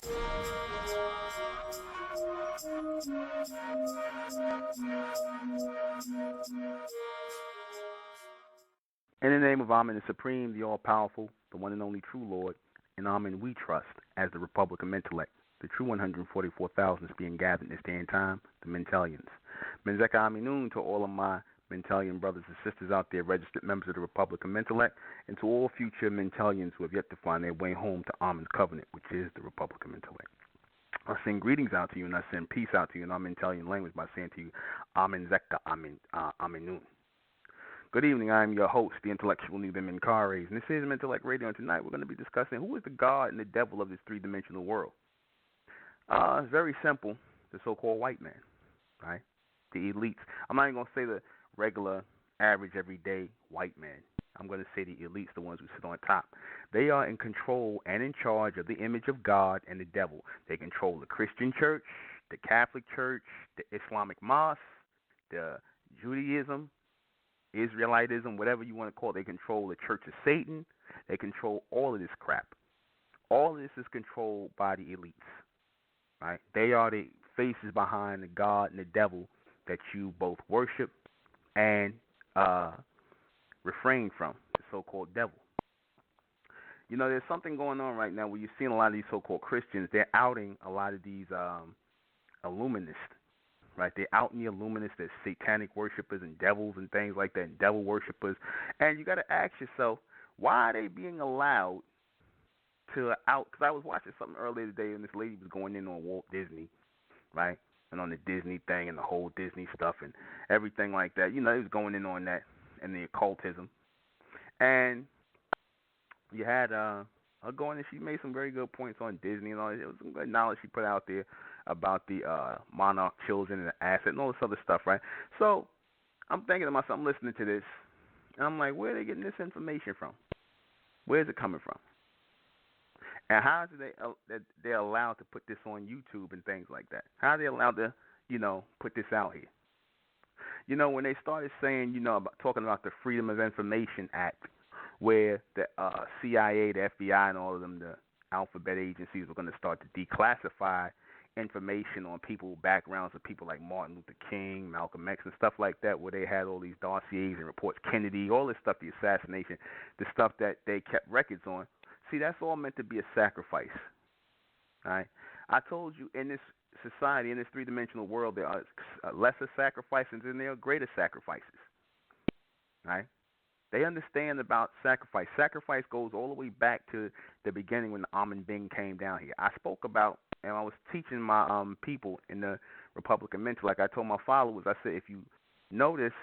In the name of Amen, the Supreme, the All-Powerful, the one and only true Lord, in Amen we trust, as the Republic of Mentellect, the true 144,000 is being gathered in this day and time, the Mentellians. Menzeka Aminun to all of my Mentellian brothers and sisters out there, registered members of the Republic of Mentellect, and to all future Mentellians who have yet to find their way home to Amen's covenant, which is the Republic of Mentellect. I send greetings out to you, and I send peace out to you in our Mentellian language by saying to you, Amen Zeka Aminun. Good evening, I am your host, the intellectual Nuben Menkares, and this is Mentellect Radio, and tonight we're going to be discussing who is the God and the devil of this three-dimensional world. It's very simple, the so-called white man, right? The elites. I'm not even going to say the regular, average, everyday white man. I'm going to say the elites, the ones who sit on top. They are in control and in charge of the image of God and the devil. They control the Christian church, the Catholic church, the Islamic mosque, the Judaism, Israelitism, whatever you want to call it. They control the Church of Satan. They control all of this crap. All of this is controlled by the elites, right? They are the faces behind the God and the devil that you both worship and refrain from, the so-called devil. You know, there's something going on right now where you're seeing a lot of these so-called Christians. They're outing a lot of these illuminists, right? They're outing the illuminists. They're satanic worshipers and devils and things like that, and devil worshipers. And you got to ask yourself, why are they being allowed to out? Because I was watching something earlier today, and this lady was going in on Walt Disney, right? And on the Disney thing and the whole Disney stuff and everything like that. You know, it was going in on that and the occultism. And you had her going, and she made some very good points on Disney and all. It was some good knowledge she put out there about the monarch children and the asset and all this other stuff, right? So I'm thinking to myself, I'm listening to this, and I'm like, where are they getting this information from? Where is it coming from? And how is it that they're allowed to put this on YouTube and things like that? How are they allowed to, put this out here? You know, when they started saying, talking about the Freedom of Information Act, where the CIA, the FBI, and all of them, the alphabet agencies, were going to start to declassify information on people, backgrounds of people like Martin Luther King, Malcolm X, and stuff like that, where they had all these dossiers and reports, Kennedy, all this stuff, the assassination, the stuff that they kept records on. See, that's all meant to be a sacrifice. All right? I told you, in this society, in this three-dimensional world, there are lesser sacrifices and there are greater sacrifices. All right? They understand about sacrifice. Sacrifice goes all the way back to the beginning when the Amen Bing came down here. I spoke about, and I was teaching my people in the Republic of Mental, like I told my followers, I said, if you notice,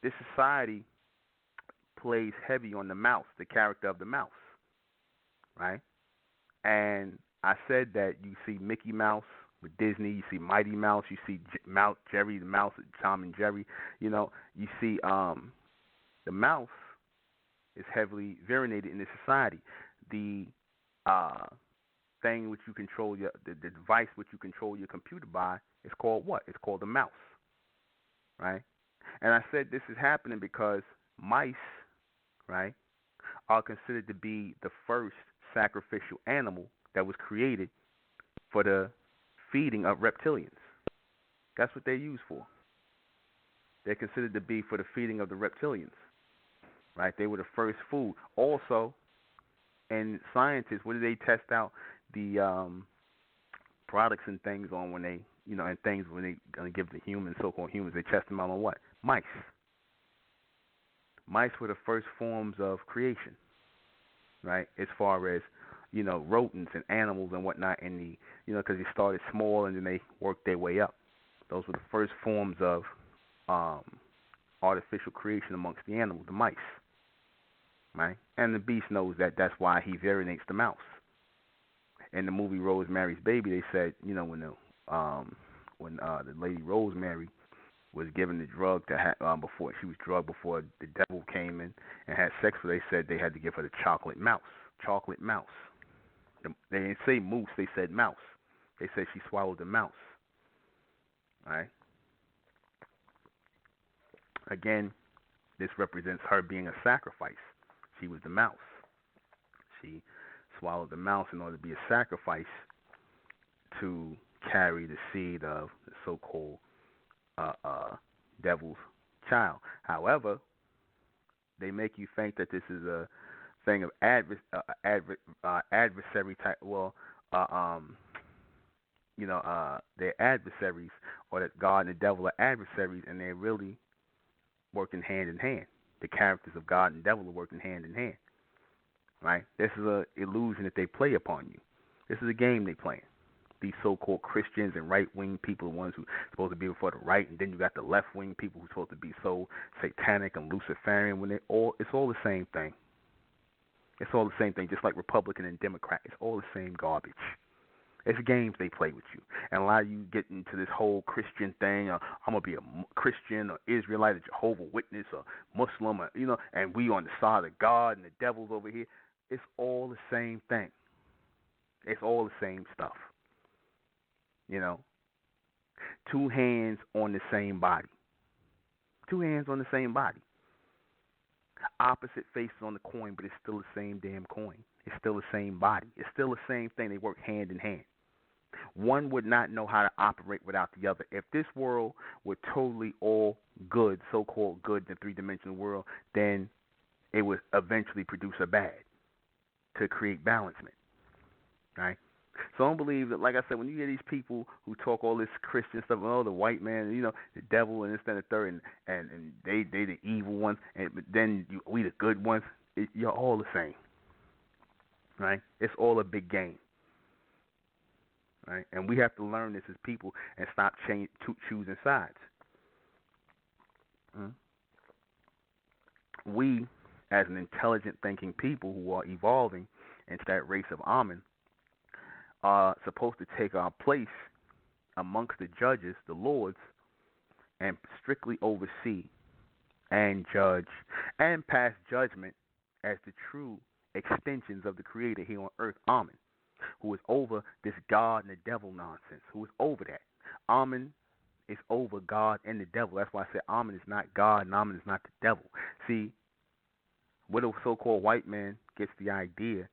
this society plays heavy on the mouse, the character of the mouse. Right? And I said that you see Mickey Mouse with Disney, you see Mighty Mouse, you see Jerry the Mouse, Tom and Jerry. You see the mouse is heavily variegated in this society. The thing which you control the device which you control your computer by is called what? It's called the mouse. Right? And I said this is happening because mice, right, are considered to be the first sacrificial animal that was created for the feeding of reptilians. That's what they're used for. They're considered to be for the feeding of the reptilians. Right? They were the first food. Also, and scientists, what do they test out the products and things on when they, and things when they going to give the humans, so-called humans, they test them out on what? Mice. Mice were the first forms of creation. Right, as far as, rodents and animals and whatnot, in the, because they started small and then they worked their way up. Those were the first forms of artificial creation amongst the animals, the mice. Right, and the beast knows that. That's why he variegates the mouse. In the movie Rosemary's Baby, they said, when the lady Rosemary was given the drug before she was drugged before the devil came in and had sex with her, they said they had to give her the chocolate mouse. Chocolate mouse. They didn't say moose, they said mouse. They said she swallowed the mouse. All right? Again, this represents her being a sacrifice. She was the mouse. She swallowed the mouse in order to be a sacrifice to carry the seed of the so-called devil's child. However, they make you think that this is a thing of adversary type. Well, uh, um, they're adversaries, or that God and the devil are adversaries, and they're really working hand in hand. The characters of God and devil are working hand in hand, right? This is a illusion that they play upon you. This is a game they playing. These so-called Christians and right-wing people, the ones who are supposed to be for the right, and then you got the left-wing people who are supposed to be so satanic and Luciferian. When it's all the same thing. It's all the same thing, just like Republican and Democrat. It's all the same garbage. It's games they play with you. And a lot of you get into this whole Christian thing. I'm going to be a Christian or Israelite or Jehovah Witness or Muslim, or, and we on the side of God and the devil's over here. It's all the same thing. It's all the same stuff. Two hands on the same body. Two hands on the same body. Opposite faces on the coin, but it's still the same damn coin. It's still the same body. It's still the same thing. They work hand in hand. One would not know how to operate without the other. If this world were totally all good, so-called good, the three-dimensional world, then it would eventually produce a bad to create balancement, right? So I don't believe that, like I said, when you hear these people who talk all this Christian stuff, oh, the white man, the devil and this, that, and the third, and they the evil ones, but then we the good ones, you're all the same, right? It's all a big game, right? And we have to learn this as people and stop choosing sides. We, as an intelligent thinking people who are evolving into that race of Amen, are supposed to take our place amongst the judges, the lords, and strictly oversee and judge and pass judgment as the true extensions of the Creator here on earth, Amen, who is over this God and the devil nonsense, who is over that. Amen is over God and the devil. That's why I said Amen is not God and Amen is not the devil. See, where the so-called white man gets the idea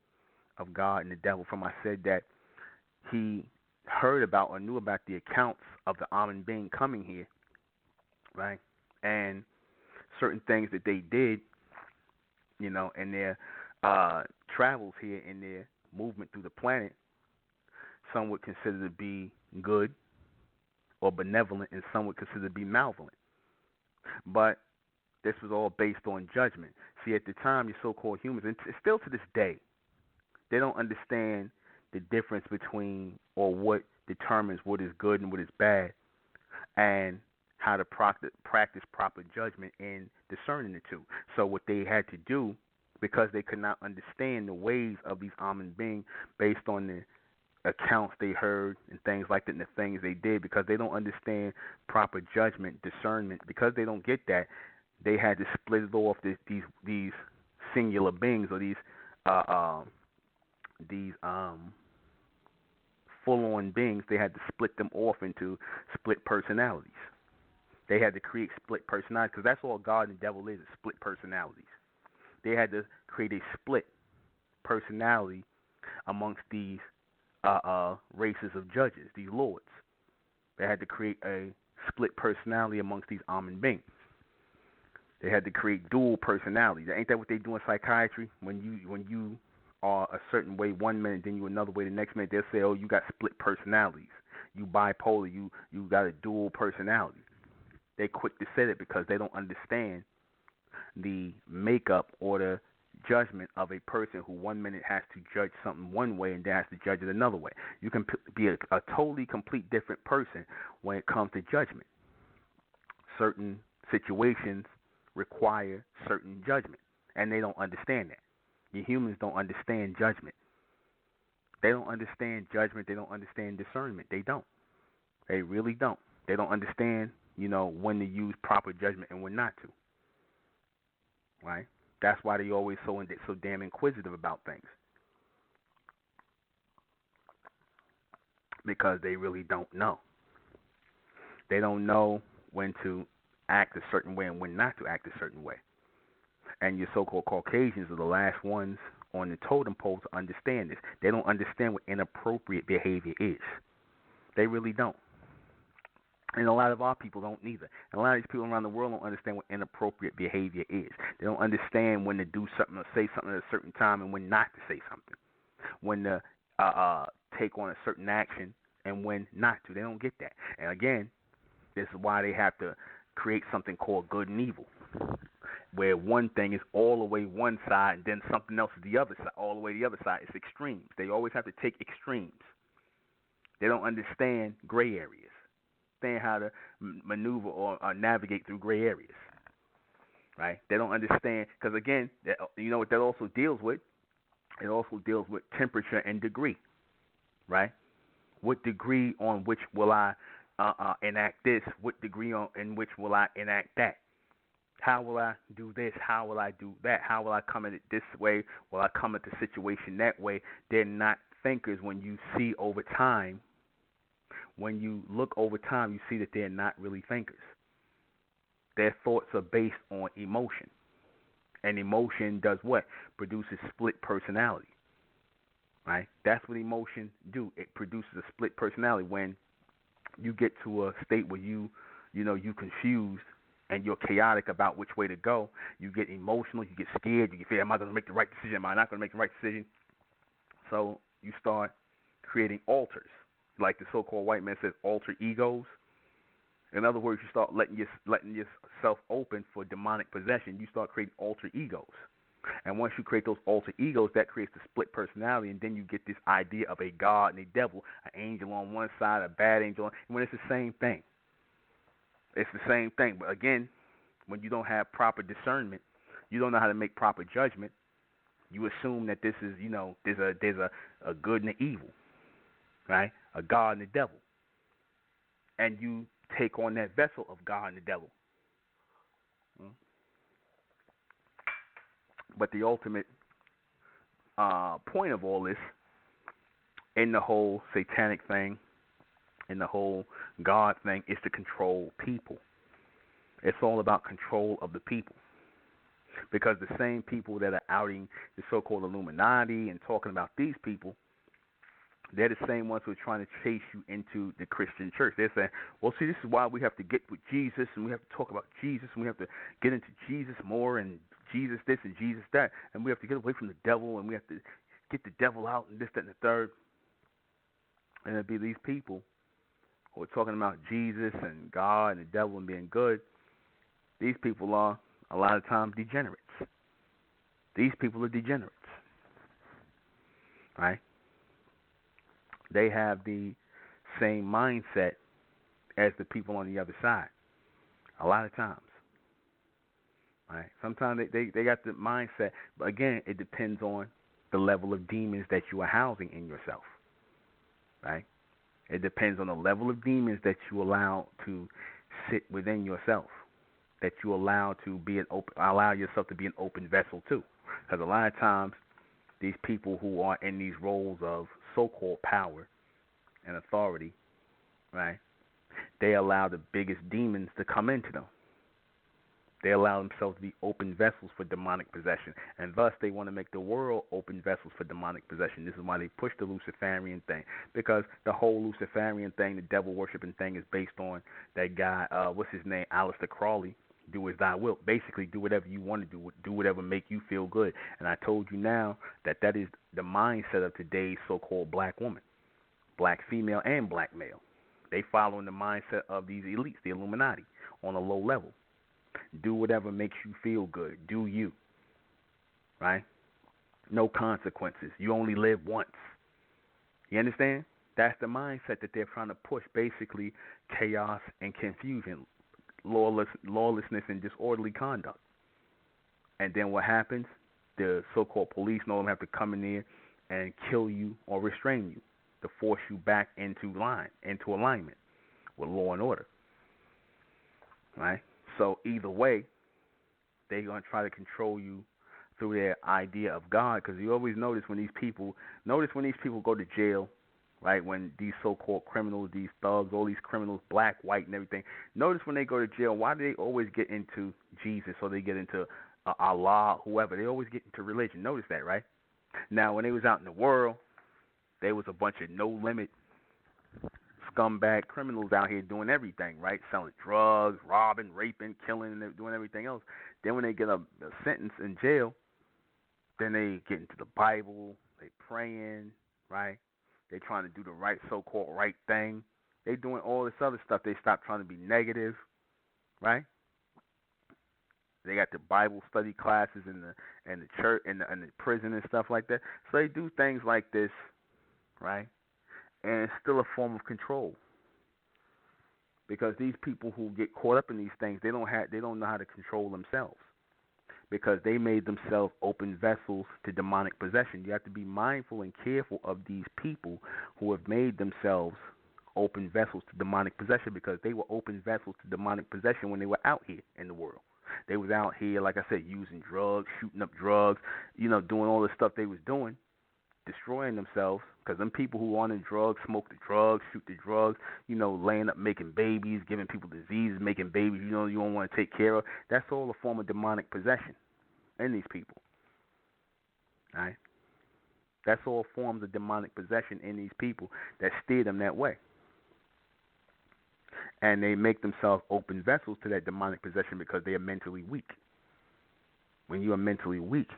of God and the devil from, I said that he heard about or knew about the accounts of the Amen being coming here, right? And certain things that they did, in their travels here, in their movement through the planet, some would consider to be good or benevolent, and some would consider to be malevolent. But this was all based on judgment. See, at the time, your so-called humans, and still to this day, they don't understand the difference between, or what determines what is good and what is bad, and how to practice proper judgment in discerning the two. So what they had to do, because they could not understand the ways of these Amen beings based on the accounts they heard and things like that and the things they did, because they don't understand proper judgment, discernment, because they don't get that, they had to split it off these singular beings, or these full-on beings. They had to split them off into split personalities. They had to create split personalities, because that's all God and the devil is split personalities. They had to create a split personality amongst these races of judges, these lords. They had to create a split personality amongst these Amen beings. They had to create dual personalities. Ain't that what they do in psychiatry? When you are a certain way one minute, then you another way the next minute, they'll say, oh, you got split personalities. You bipolar. You got a dual personality. They're quick to say that because they don't understand the makeup or the judgment of a person who one minute has to judge something one way and then has to judge it another way. You can be a totally complete different person when it comes to judgment. Certain situations require certain judgment, and they don't understand that. The humans don't understand judgment. They don't understand judgment. They don't understand discernment. They don't. They really don't. They don't understand, when to use proper judgment and when not to. Right? That's why they always so damn inquisitive about things, because they really don't know. They don't know when to act a certain way and when not to act a certain way. And your so-called Caucasians are the last ones on the totem pole to understand this. They don't understand what inappropriate behavior is. They really don't. And a lot of our people don't neither. And a lot of these people around the world don't understand what inappropriate behavior is. They don't understand when to do something or say something at a certain time and when not to say something. When to take on a certain action and when not to. They don't get that. And again, this is why they have to create something called good and evil, where one thing is all the way one side and then something else is the other side, all the way the other side. It's extremes. They always have to take extremes. They don't understand gray areas. Understand how to maneuver or navigate through gray areas, right? They don't understand because again, you know what that also deals with? It also deals with temperature and degree, right? What degree on which will I enact this? What degree in which will I enact that? How will I do this? How will I do that? How will I come at it this way? Will I come at the situation that way? They're not thinkers. When you see over time, when you look over time, you see that they're not really thinkers. Their thoughts are based on emotion. And emotion does what? Produces split personality. Right? That's what emotion do. It produces a split personality. When you get to a state where you confused and you're chaotic about which way to go, you get emotional, you get scared, you get fear, am I going to make the right decision? Am I not going to make the right decision? So you start creating alters. Like the so-called white man says, alter egos. In other words, you start letting yourself open for demonic possession. You start creating alter egos. And once you create those alter egos, that creates the split personality, and then you get this idea of a God and a devil, an angel on one side, a bad angel on, when it's the same thing. It's the same thing. But again, when you don't have proper discernment, you don't know how to make proper judgment, you assume that this is, there's a good and an evil, right? A God and a devil. And you take on that vessel of God and the devil. But the ultimate point of all this, in the whole satanic thing, in the whole God thing, is to control people. It's all about control of the people. Because the same people that are outing the so-called Illuminati and talking about these people, they're the same ones who are trying to chase you into the Christian church. They're saying, well, see, this is why we have to get with Jesus, and we have to talk about Jesus, and we have to get into Jesus more, and Jesus this and Jesus that, and we have to get away from the devil, and we have to get the devil out, and this, that, and the third. And it'll be these people who are talking about Jesus and God and the devil and being good. These people are, a lot of times, degenerates. These people are degenerates, right? They have the same mindset as the people on the other side. A lot of times. Right? Sometimes they got the mindset, but again, it depends on the level of demons that you are housing in yourself. Right? It depends on the level of demons that you allow to sit within yourself. That you allow yourself to be an open vessel too. Because a lot of times, these people who are in these roles of so-called power and authority, right, they allow the biggest demons to come into them. They allow themselves to be open vessels for demonic possession, and thus they want to make the world open vessels for demonic possession. This is why they push the Luciferian thing, because the whole Luciferian thing, the devil worshiping thing, is based on that guy, what's his name, Aleister Crowley, do as thy will. Basically, do whatever you want to do. Do whatever make you feel good. And I told you now that is the mindset of today's so-called black woman, black female and black male. They following the mindset of these elites, the Illuminati, on a low level. Do whatever makes you feel good. Do you. Right? No consequences. You only live once. You understand? That's the mindset that they're trying to push. Basically, chaos and confusion. Lawlessness and disorderly conduct. And then what happens? The so-called police no longer have to come in there and kill you or restrain you to force you back into alignment with law and order. Right? So either way, they're going to try to control you through their idea of God, because you always notice when these people go to jail, right, when these so-called criminals, these thugs, all these criminals, black, white, and everything, notice when they go to jail, why do they always get into Jesus or they get into Allah, whoever? They always get into religion. Notice that, right? Now, when they was out in the world, they was a bunch of no-limit scumbag criminals out here doing everything, right? Selling drugs, robbing, raping, killing, and doing everything else. Then when they get a sentence in jail, then they get into the Bible, they praying, right? They trying to do the right, so-called right thing. They doing all this other stuff. They stop trying to be negative, right? They got the Bible study classes in the church and the prison and stuff like that. So they do things like this, right? And it's still a form of control, because these people who get caught up in these things, they don't know how to control themselves, because they made themselves open vessels to demonic possession. You have to be mindful and careful of these people who have made themselves open vessels to demonic possession, because they were open vessels to demonic possession when they were out here in the world. They was out here, like I said, using drugs, shooting up drugs, doing all the stuff they was doing, destroying themselves, because them people who on the drugs, smoke the drugs, shoot the drugs, laying up making babies, giving people diseases, making babies you don't want to take care of. That's all a form of demonic possession in these people. All right? That's all forms of demonic possession in these people that steer them that way. And they make themselves open vessels to that demonic possession because they are mentally weak. When you are mentally weak,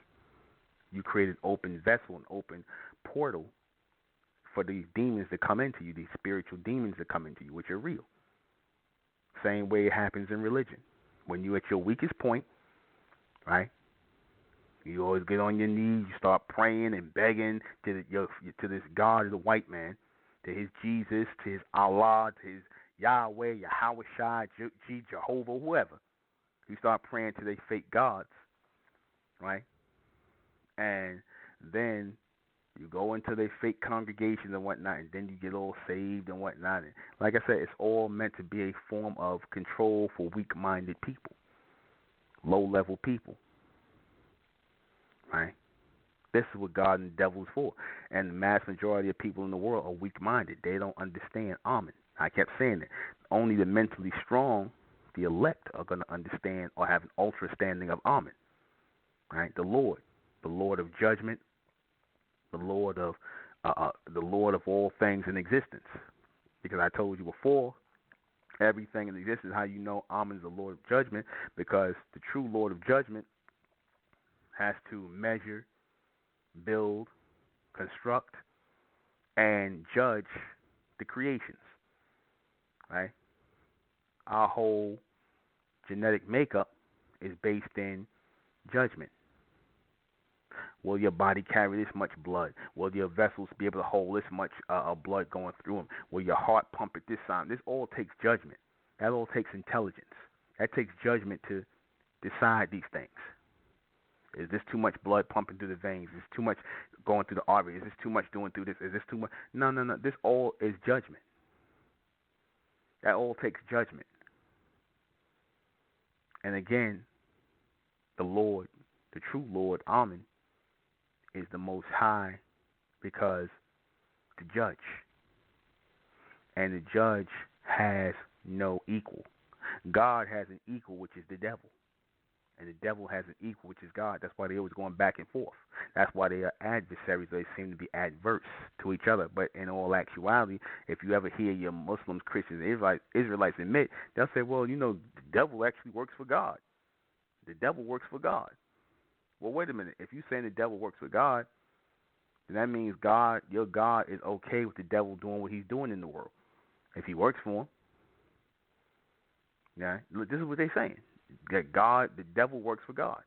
you create an open vessel, an open portal for these demons to come into you, these spiritual demons to come into you, which are real. Same way it happens in religion. When you're at your weakest point, right, you always get on your knees, you start praying and begging to this God, the white man, to his Jesus, to his Allah, to his Yahweh, Yahweh Shai, Jehovah, whoever. You start praying to their fake gods, right? And then you go into their fake congregations and whatnot, and then you get all saved and whatnot. And like I said, it's all meant to be a form of control for weak-minded people, low-level people, right? This is what God and the devil is for. And the mass majority of people in the world are weak-minded. They don't understand Amen. I kept saying it. Only the mentally strong, the elect, are going to understand or have an ultra-standing of Amen, right? The Lord of judgment, the Lord of all things in existence. Because I told you before, everything in existence, how you know Amen is the Lord of judgment, because the true Lord of judgment has to measure, build, construct, and judge the creations, right? Our whole genetic makeup is based in judgment. Will your body carry this much blood? Will your vessels be able to hold this much blood going through them? Will your heart pump at this time? This all takes judgment. That all takes intelligence. That takes judgment to decide these things. Is this too much blood pumping through the veins? Is this too much going through the artery? Is this too much doing through this? Is this too much? No. This all is judgment. That all takes judgment. And again, the Lord, the true Lord, Amen, is the Most High, because the judge. And the judge has no equal. God has an equal, which is the devil. And the devil has an equal, which is God. That's why they're always going back and forth. That's why they are adversaries. They seem to be adverse to each other. But in all actuality, if you ever hear your Muslims, Christians, Israelites admit, they'll say, well, the devil actually works for God. The devil works for God. Well, wait a minute. If you're saying the devil works for God, then that means your God is okay with the devil doing what he's doing in the world. If he works for him. Yeah, look, this is what they're saying. That the devil works for God.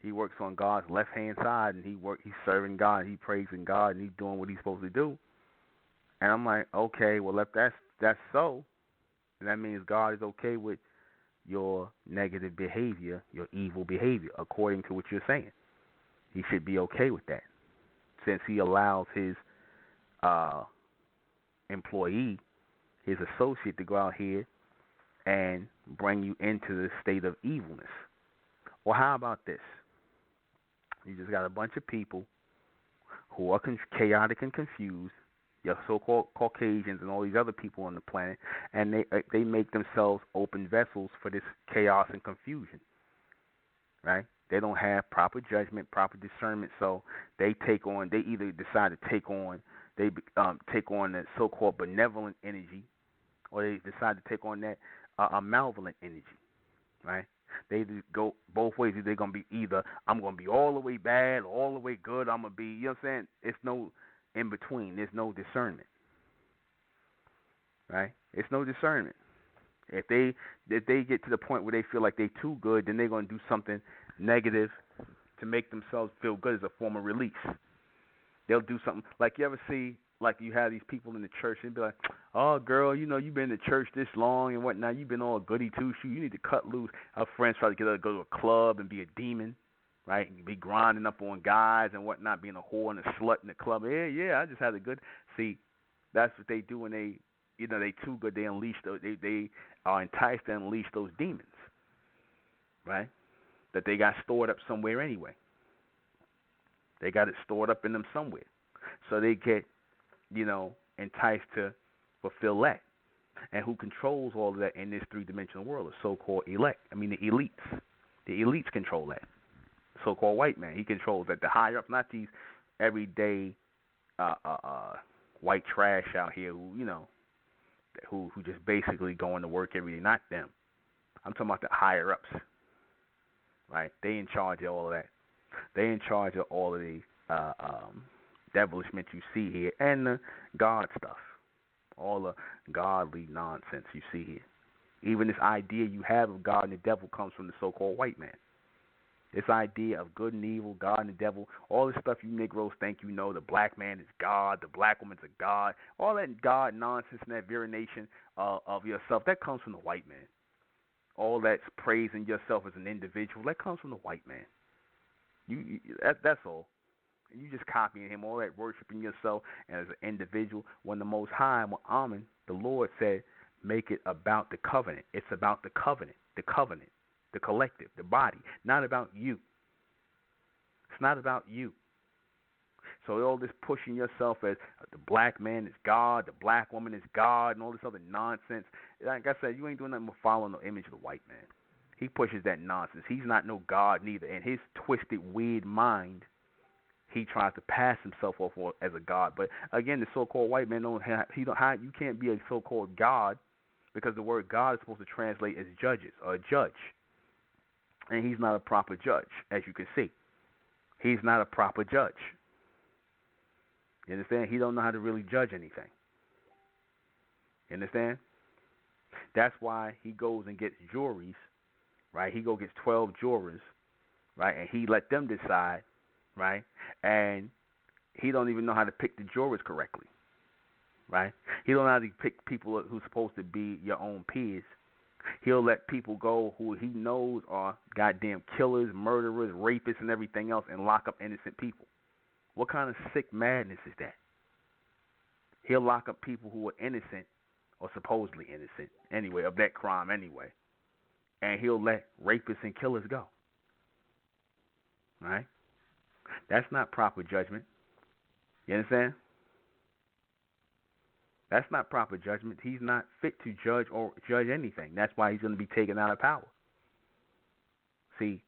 He works on God's left-hand side, and he's serving God, he's praising God, and he's doing what he's supposed to do. And I'm like, okay, well, if that's so, then that means God is okay with your negative behavior, your evil behavior, according to what you're saying. He should be okay with that, since he allows his employee, his associate, to go out here and bring you into the state of evilness. Well, how about this? You just got a bunch of people who are chaotic and confused, your so-called Caucasians and all these other people on the planet, and they make themselves open vessels for this chaos and confusion, right? They don't have proper judgment, proper discernment, so they either decide to take on they take on that so-called benevolent energy, or they decide to take on that malevolent energy, right? They just go both ways. They're gonna be either I'm gonna be all the way bad, or all the way good. I'm gonna be, you know what I'm saying? It's no in between. There's no discernment, right? It's no discernment. If they get to the point where they feel like they too good, then they're gonna do something negative to make themselves feel good as a form of release. They'll do something like, you ever see, like, you have these people in the church and be like, oh girl, you know, you've been in church this long and whatnot, you've been all goody two shoe, you need to cut loose. Our friends try to get her to go to a club and be a demon, right? And be grinding up on guys and whatnot, being a whore and a slut in the club. Yeah, I just had a good. See, that's what they do when they, you know, they too good. They unleash those. They are enticed to unleash those demons, right? That they got stored up somewhere anyway. They got it stored up in them somewhere, so they get, you know, enticed to fulfill that. And who controls all of that in this three-dimensional world? The so-called the elites. The elites control that. So-called white man, he controls that. The higher up, not these everyday white trash out here who, you know, who just basically going to work every day. Not them. I'm talking about the higher ups, right? They in charge of all of that. They in charge of all of the devilishment you see here, and the God stuff, all the godly nonsense you see here. Even this idea you have of God and the devil comes from the so-called white man. This idea of good and evil, God and the devil, all this stuff you Negroes think you know, the black man is God, the black woman's a God, all that God nonsense and that variation of yourself, that comes from the white man. All that's praising yourself as an individual, that comes from the white man. That's all. You just copying him, all that worshiping yourself as an individual. When the Most High, when Amen, the Lord said, make it about the covenant. It's about the covenant, the collective, the body, not about you. It's not about you. So all this pushing yourself as the black man is God, the black woman is God, and all this other nonsense. Like I said, you ain't doing nothing but following the image of the white man. He pushes that nonsense. He's not no God neither. In his twisted, weird mind, he tries to pass himself off as a God. But again, the so-called white man you can't be a so-called God, because the word God is supposed to translate as judges or a judge. And he's not a proper judge, as you can see. He's not a proper judge. You understand? He don't know how to really judge anything. You understand? That's why he goes and gets juries, right? He gets 12 jurors, right? And he let them decide, right? And he don't even know how to pick the jurors correctly, right? He don't know how to pick people who's supposed to be your own peers. He'll let people go who he knows are goddamn killers, murderers, rapists, and everything else, and lock up innocent people. What kind of sick madness is that? He'll lock up people who are innocent, or supposedly innocent, anyway, of that crime anyway. And he'll let rapists and killers go. Right? That's not proper judgment. You understand? That's not proper judgment. He's not fit to judge or judge anything. That's why he's going to be taken out of power. See,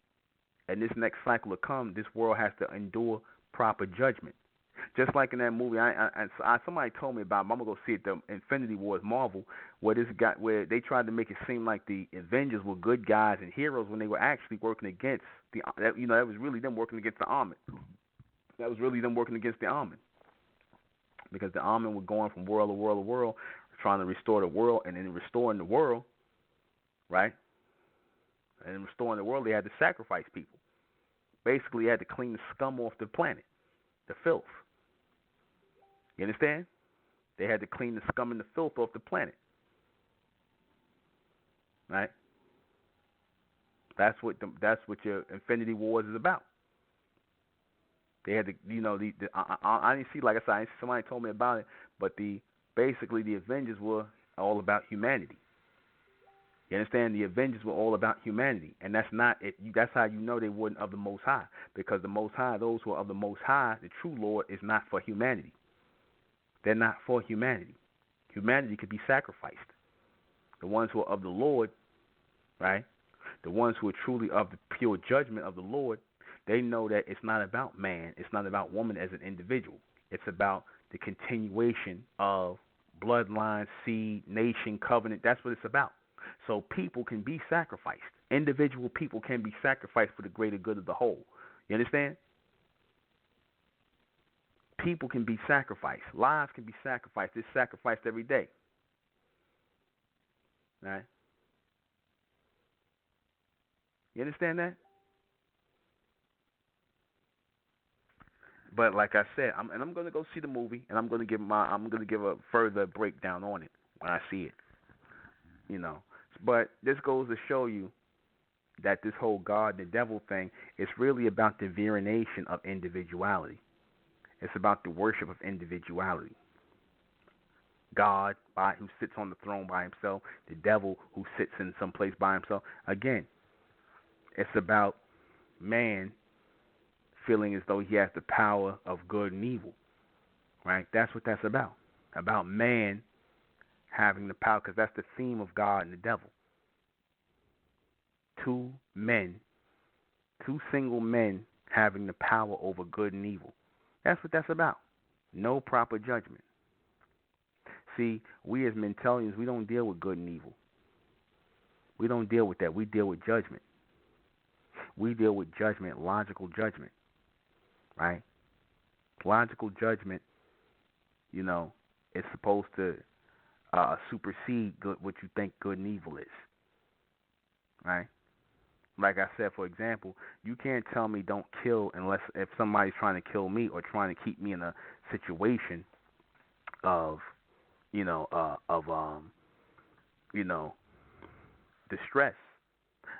and this next cycle will come, this world has to endure proper judgment. Just like in that movie, somebody told me about, I'm gonna go see it, the Infinity Wars Marvel, where they tried to make it seem like the Avengers were good guys and heroes when they were actually working against that was really them working against the Army. That was really them working against the Army, because the Army were going from world to world to world, trying to restore the world, and in restoring the world, right? And in restoring the world, they had to sacrifice people. Basically, they had to clean the scum off the planet, the filth. You understand? They had to clean the scum and the filth off the planet. Right? That's what your Infinity Wars is about. They had to, I didn't see, like I said, somebody told me about it, but basically the Avengers were all about humanity. You understand? The Avengers were all about humanity, and that's not it. That's how you know they weren't of the Most High, because the Most High, those who are of the Most High, the true Lord, is not for humanity. They're not for humanity. Humanity could be sacrificed. The ones who are of the Lord, right? The ones who are truly of the pure judgment of the Lord, they know that it's not about man. It's not about woman as an individual. It's about the continuation of bloodline, seed, nation, covenant. That's what it's about. So people can be sacrificed. Individual people can be sacrificed for the greater good of the whole. You understand? People can be sacrificed. Lives can be sacrificed. It's sacrificed every day. Right? You understand that? But like I said, I'm going to go see the movie, and I'm going to give a further breakdown on it when I see it. You know, but this goes to show you that this whole God and the devil thing is really about the veneration of individuality. It's about the worship of individuality. God, who sits on the throne by himself, the devil who sits in some place by himself. Again, it's about man feeling as though he has the power of good and evil. Right? That's what that's about. About man having the power, because that's the theme of God and the devil. Two single men having the power over good and evil. That's what that's about. No proper judgment. See, we as Mentellians, we don't deal with good and evil. We don't deal with that. We deal with judgment. We deal with judgment, logical judgment. Right? Logical judgment, is supposed to supersede what you think good and evil is. Right? Like I said, for example, you can't tell me don't kill unless if somebody's trying to kill me or trying to keep me in a situation of, distress.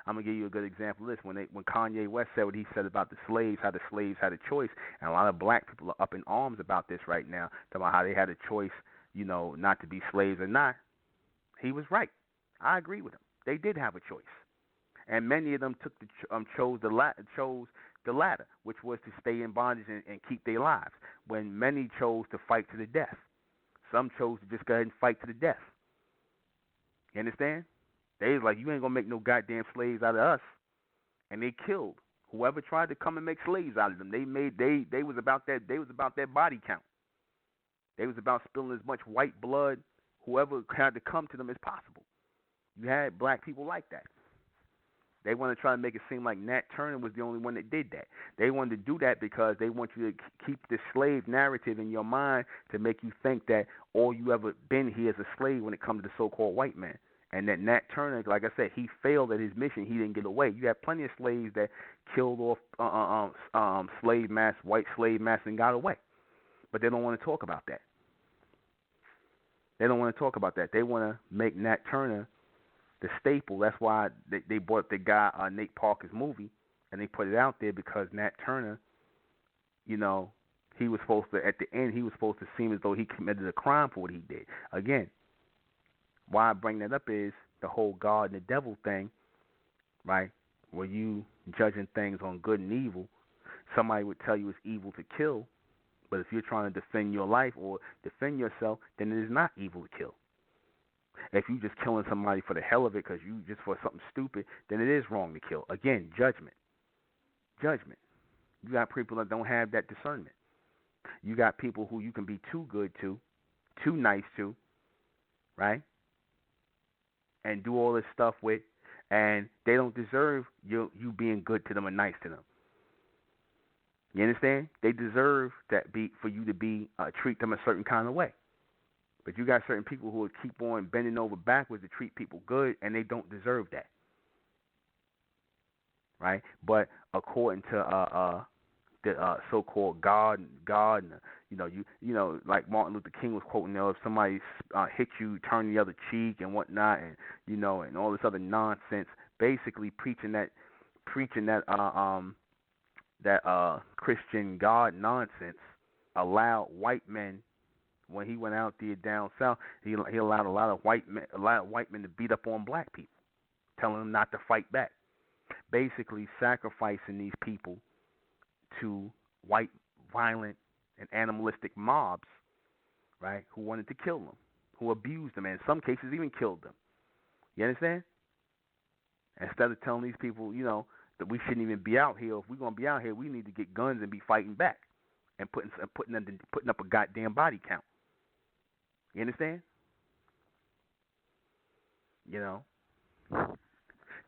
I'm gonna give you a good example of this. When Kanye West said what he said about the slaves, how the slaves had a choice, and a lot of black people are up in arms about this right now, talking about how they had a choice, not to be slaves or not. He was right. I agree with him. They did have a choice. And many of them chose the latter, which was to stay in bondage and keep their lives. When many chose to fight to the death, some chose to just go ahead and fight to the death. You understand? They was like, you ain't gonna make no goddamn slaves out of us, and they killed whoever tried to come and make slaves out of them. They was about that. They was about that body count. They was about spilling as much white blood, whoever had to come to them as possible. You had black people like that. They want to try to make it seem like Nat Turner was the only one that did that. They wanted to do that because they want you to keep the slave narrative in your mind to make you think that all you ever been here is a slave when it comes to the so-called white man. And that Nat Turner, like I said, he failed at his mission. He didn't get away. You have plenty of slaves that killed off white slave masters and got away. But they don't want to talk about that. They don't want to talk about that. They want to make Nat Turner the staple. That's why they bought the guy Nate Parker's movie, and they put it out there because Nat Turner, he was supposed to, at the end, he was supposed to seem as though he committed a crime for what he did. Again, why I bring that up is the whole God and the devil thing, right? Where you judging things on good and evil, somebody would tell you it's evil to kill, but if you're trying to defend your life or defend yourself, then it is not evil to kill. If you just killing somebody for the hell of it because you just for something stupid, then it is wrong to kill. Again, judgment. Judgment. You got people that don't have that discernment. You got people who you can be too good to, too nice to, right? And do all this stuff with, and they don't deserve you being good to them and nice to them. You understand? They deserve for you to treat them a certain kind of way. But you got certain people who will keep on bending over backwards to treat people good, and they don't deserve that, right? But according to the so-called God, like Martin Luther King was quoting, if somebody hit you, turn the other cheek and whatnot, and and all this other nonsense, basically preaching that Christian God nonsense, allowed white men. When he went out there down south, he allowed a lot of white men to beat up on black people, telling them not to fight back. Basically, sacrificing these people to white, violent, and animalistic mobs, right? Who wanted to kill them, who abused them, and in some cases even killed them. You understand? Instead of telling these people, that we shouldn't even be out here. If we're gonna be out here, we need to get guns and be fighting back. and putting up a goddamn body count. You understand? You know,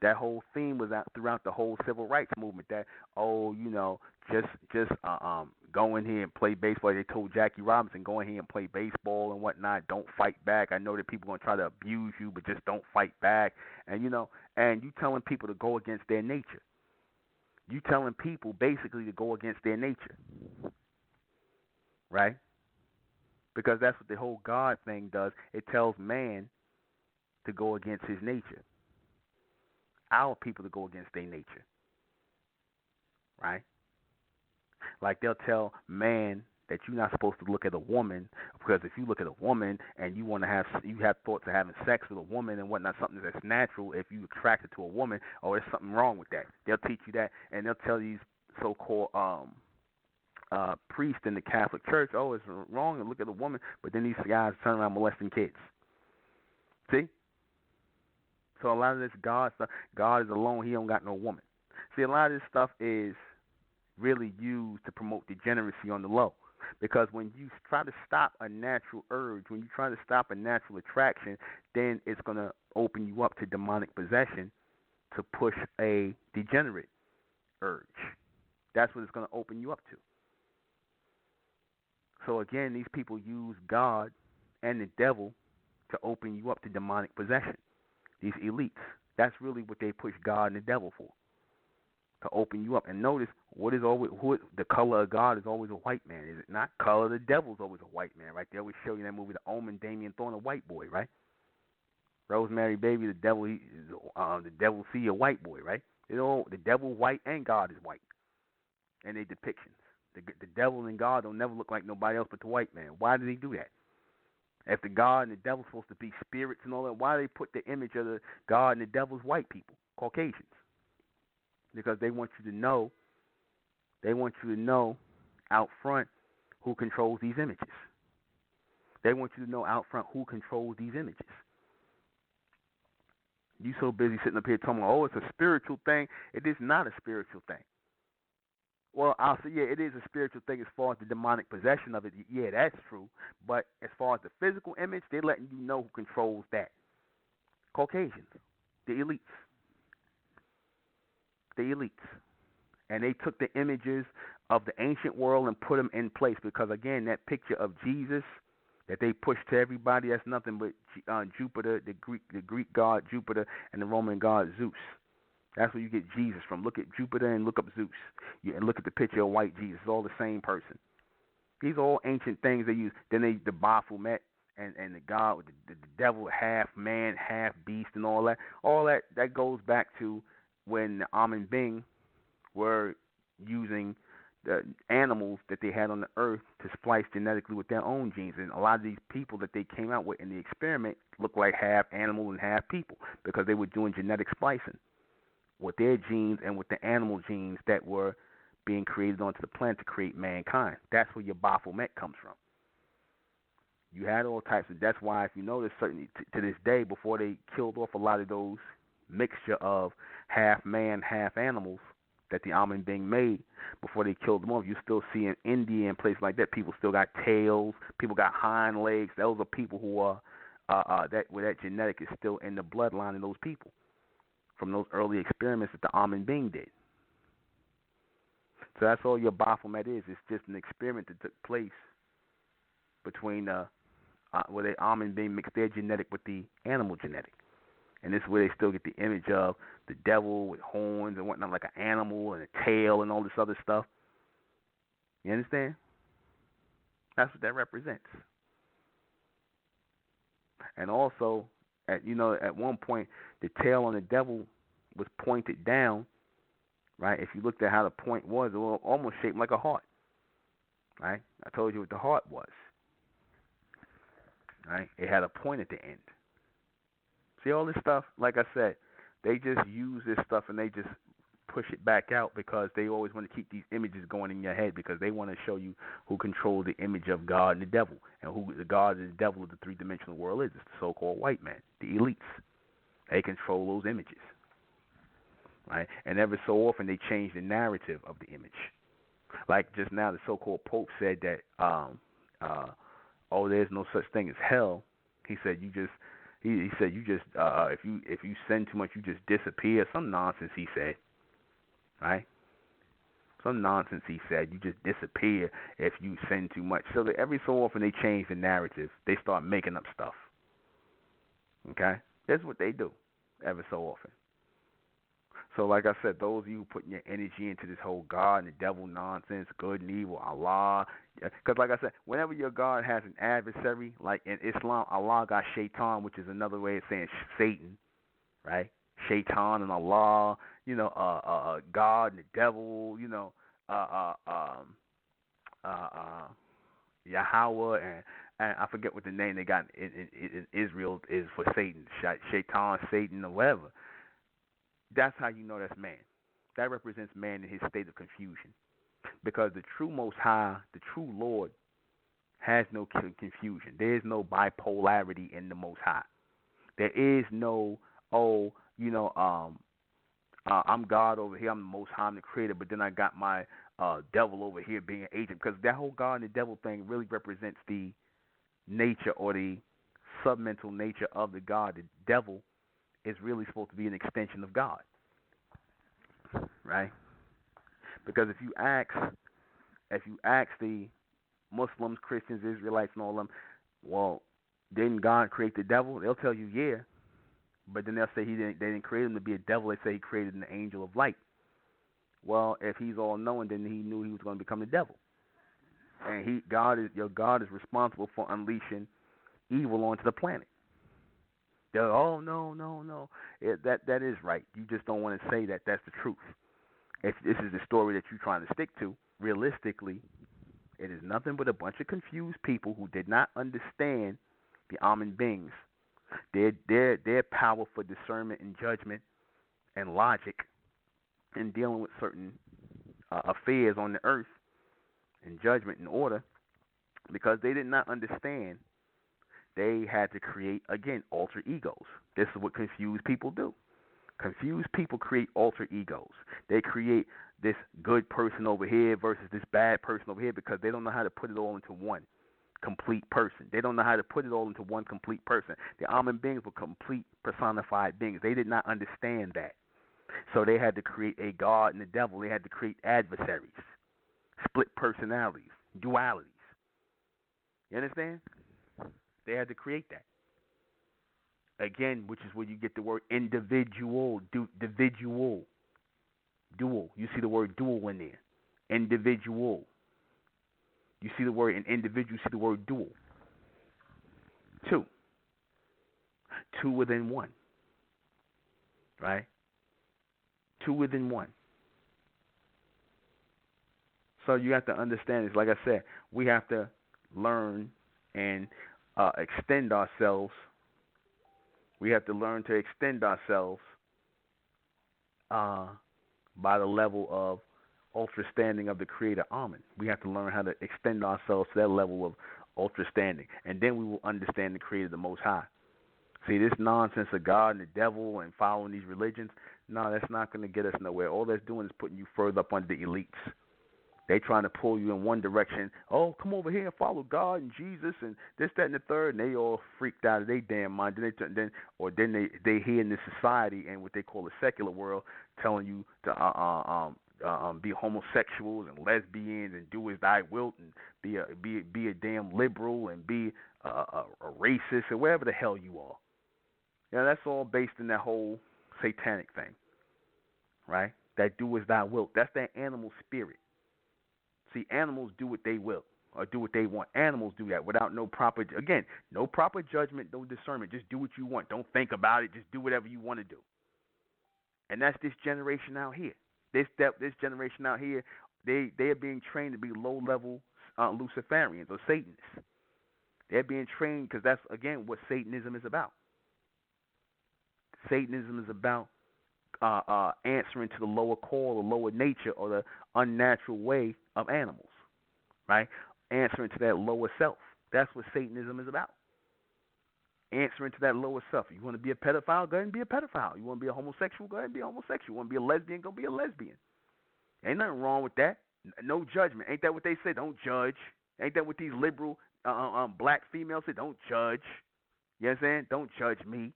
that whole theme was out throughout the whole civil rights movement. That just go in here and play baseball. They told Jackie Robinson, go in here and play baseball and whatnot. Don't fight back. I know that people are gonna try to abuse you, but just don't fight back. And and you telling people to go against their nature. You telling people basically to go against their nature, right? Because that's what the whole God thing does. It tells man to go against his nature. Our people to go against their nature, right? Like they'll tell man that you're not supposed to look at a woman, because if you look at a woman and you have thoughts of having sex with a woman and whatnot, something that's natural. If you attracted to a woman, there's something wrong with that. They'll teach you that, and they'll tell these so-called priests in the Catholic Church, it's wrong to look at a woman, but then these guys turn around molesting kids. See? So a lot of this God stuff, God is alone. He don't got no woman. See, a lot of this stuff is really used to promote degeneracy on the low. Because when you try to stop a natural urge, when you try to stop a natural attraction, then it's going to open you up to demonic possession to push a degenerate urge. That's what it's going to open you up to. So again, these people use God and the devil to open you up to demonic possession. These elites. That's really what they push God and the devil for. To open you up. And notice the color of God is always a white man, is it not? Color of the devil is always a white man, right? They always show you in that movie, The Omen, Damien Thorne, a white boy, right? Rosemary Baby, the devil see a white boy, right? The devil white and God is white. And their depictions. The devil and God don't never look like nobody else but the white man. Why did he do that? If the God and the devil supposed to be spirits and all that, why do they put the image of the God and the devil as white people, Caucasians? Because they want you to know out front who controls these images. They want you to know out front who controls these images. You so busy sitting up here talking about, it's a spiritual thing. It is not a spiritual thing. Well, I'll say, it is a spiritual thing as far as the demonic possession of it. Yeah, that's true. But as far as the physical image, they're letting you know who controls that. Caucasians, the elites. The elites. And they took the images of the ancient world and put them in place because, again, that picture of Jesus that they pushed to everybody, that's nothing but Jupiter, the Greek god Jupiter, and the Roman god Zeus. That's where you get Jesus from. Look at Jupiter and look up Zeus. And look at the picture of white Jesus. It's all the same person. These are all ancient things they use. Then the Baphomet and the god with the devil, half man, half beast, and all that. All that goes back to when the Amen Bing were using the animals that they had on the earth to splice genetically with their own genes. And a lot of these people that they came out with in the experiment looked like half animal and half people because they were doing genetic splicing with their genes and with the animal genes that were being created onto the planet to create mankind. That's where your Baphomet comes from. You had all types of. That's why, if you notice, certainly to this day, before they killed off a lot of those mixture of half man, half animals that the Amen Bing made, before they killed them off, you still see in India and places like that, people still got tails, people got hind legs. Those are people who are where that genetic is still in the bloodline of those people from those early experiments that the Amen Bing did. So that's all your Baphomet is. It's just an experiment that took place between where the Amen Bing mixed their genetic with the animal genetic. And this is where they still get the image of the devil with horns and whatnot, like an animal and a tail and all this other stuff. You understand? That's what that represents. And also, at one point, the tail on the devil was pointed down, right? If you looked at how the point was, it was almost shaped like a heart, right? I told you what the heart was, right? It had a point at the end. See all this stuff? Like I said, they just use this stuff and they just push it back out because they always want to keep these images going in your head because they want to show you who controls the image of God and the devil, and who the God and the devil of the three-dimensional world is. It's the so-called white man, the elites. They control those images, right? And every so often they change the narrative of the image. Like just now, the so-called Pope said that, oh, there's no such thing as hell. He said you just, he said you just, if you sin too much, you just disappear. Some nonsense he said, right? Some nonsense he said. You just disappear if you sin too much. So that every so often they change the narrative. They start making up stuff. Okay, that's what they do, every so often. So, like I said, those of you putting your energy into this whole God and the devil nonsense, good and evil, Allah, because like I said, whenever your God has an adversary, like in Islam, Allah got Shaitan, which is another way of saying Satan, right? Shaitan and Allah, God and the devil, uh, uh, um, Yahweh, and I forget what the name they got in Israel is for Satan, Shaitan, Satan, or whatever. That's how you know that's man. That represents man in his state of confusion. Because the true Most High, the true Lord, has no confusion. There is no bipolarity in the Most High. There is no, I'm God over here, I'm the Most High, I'm the Creator, but then I got my devil over here being an agent. Because that whole God and the devil thing really represents the nature or the submental nature of the God. The devil is really supposed to be an extension of God, right? Because if you ask the Muslims, Christians, Israelites, and all of them, well, didn't God create the devil? They'll tell you, yeah, but then they'll say they didn't create him to be a devil. They say he created an angel of light. Well, if he's all knowing, then he knew he was going to become the devil, and your God is responsible for unleashing evil onto the planet. Oh, no. That is right. You just don't want to say that that's the truth. If this is the story that you're trying to stick to, realistically, it is nothing but a bunch of confused people who did not understand the Amen beings. Their power for discernment and judgment and logic in dealing with certain affairs on the earth and judgment and order, because they did not understand. They had to create, again, alter egos. This is what confused people do. Confused people create alter egos. They create this good person over here versus this bad person over here because they don't know how to put it all into one complete person. They don't know how to put it all into one complete person. The Amen beings were complete personified beings. They did not understand that. So they had to create a God and a devil. They had to create adversaries, split personalities, dualities. You understand? They had to create that. Again, which is where you get the word individual, individual, dual. You see the word dual in there. Individual. You see the word in individual, you see the word dual. Two. Two within one. Right? Two within one. So you have to understand this. Like I said, we have to learn and extend ourselves. We have to learn to extend ourselves by the level of ultra-standing of the Creator Amen. We have to learn how to extend ourselves to that level of ultra-standing. And then we will understand the Creator, the Most High. See, this nonsense of God and the devil and following these religions, no, that's not going to get us nowhere. All that's doing is putting you further up under the elites. They trying to pull you in one direction. Oh, come over here and follow God and Jesus and this, that, and the third. And they all freaked out of their damn mind. Then they hear in this society and what they call the secular world telling you to be homosexuals and lesbians and do as thy wilt and be a damn liberal and be a racist or whatever the hell you are. Yeah, that's all based in that whole satanic thing, right? That do as thy wilt. That's that animal spirit. See, animals do what they will or do what they want. Animals do that without no proper judgment, no discernment. Just do what you want. Don't think about it. Just do whatever you want to do. And that's this generation out here. This generation out here, they are being trained to be low-level Luciferians or Satanists. They're being trained because that's, again, what Satanism is about. Satanism is about answering to the lower call, the lower nature, or the unnatural way of animals, right? Answering to that lower self. That's what Satanism is about. Answering to that lower self. You want to be a pedophile? Go ahead and be a pedophile. You want to be a homosexual? Go ahead and be a homosexual. You want to be a lesbian? Go be a lesbian. Ain't nothing wrong with that. No judgment. Ain't that what they say? Don't judge. Ain't that what these liberal black females say? Don't judge. You know what I'm saying? Don't judge me.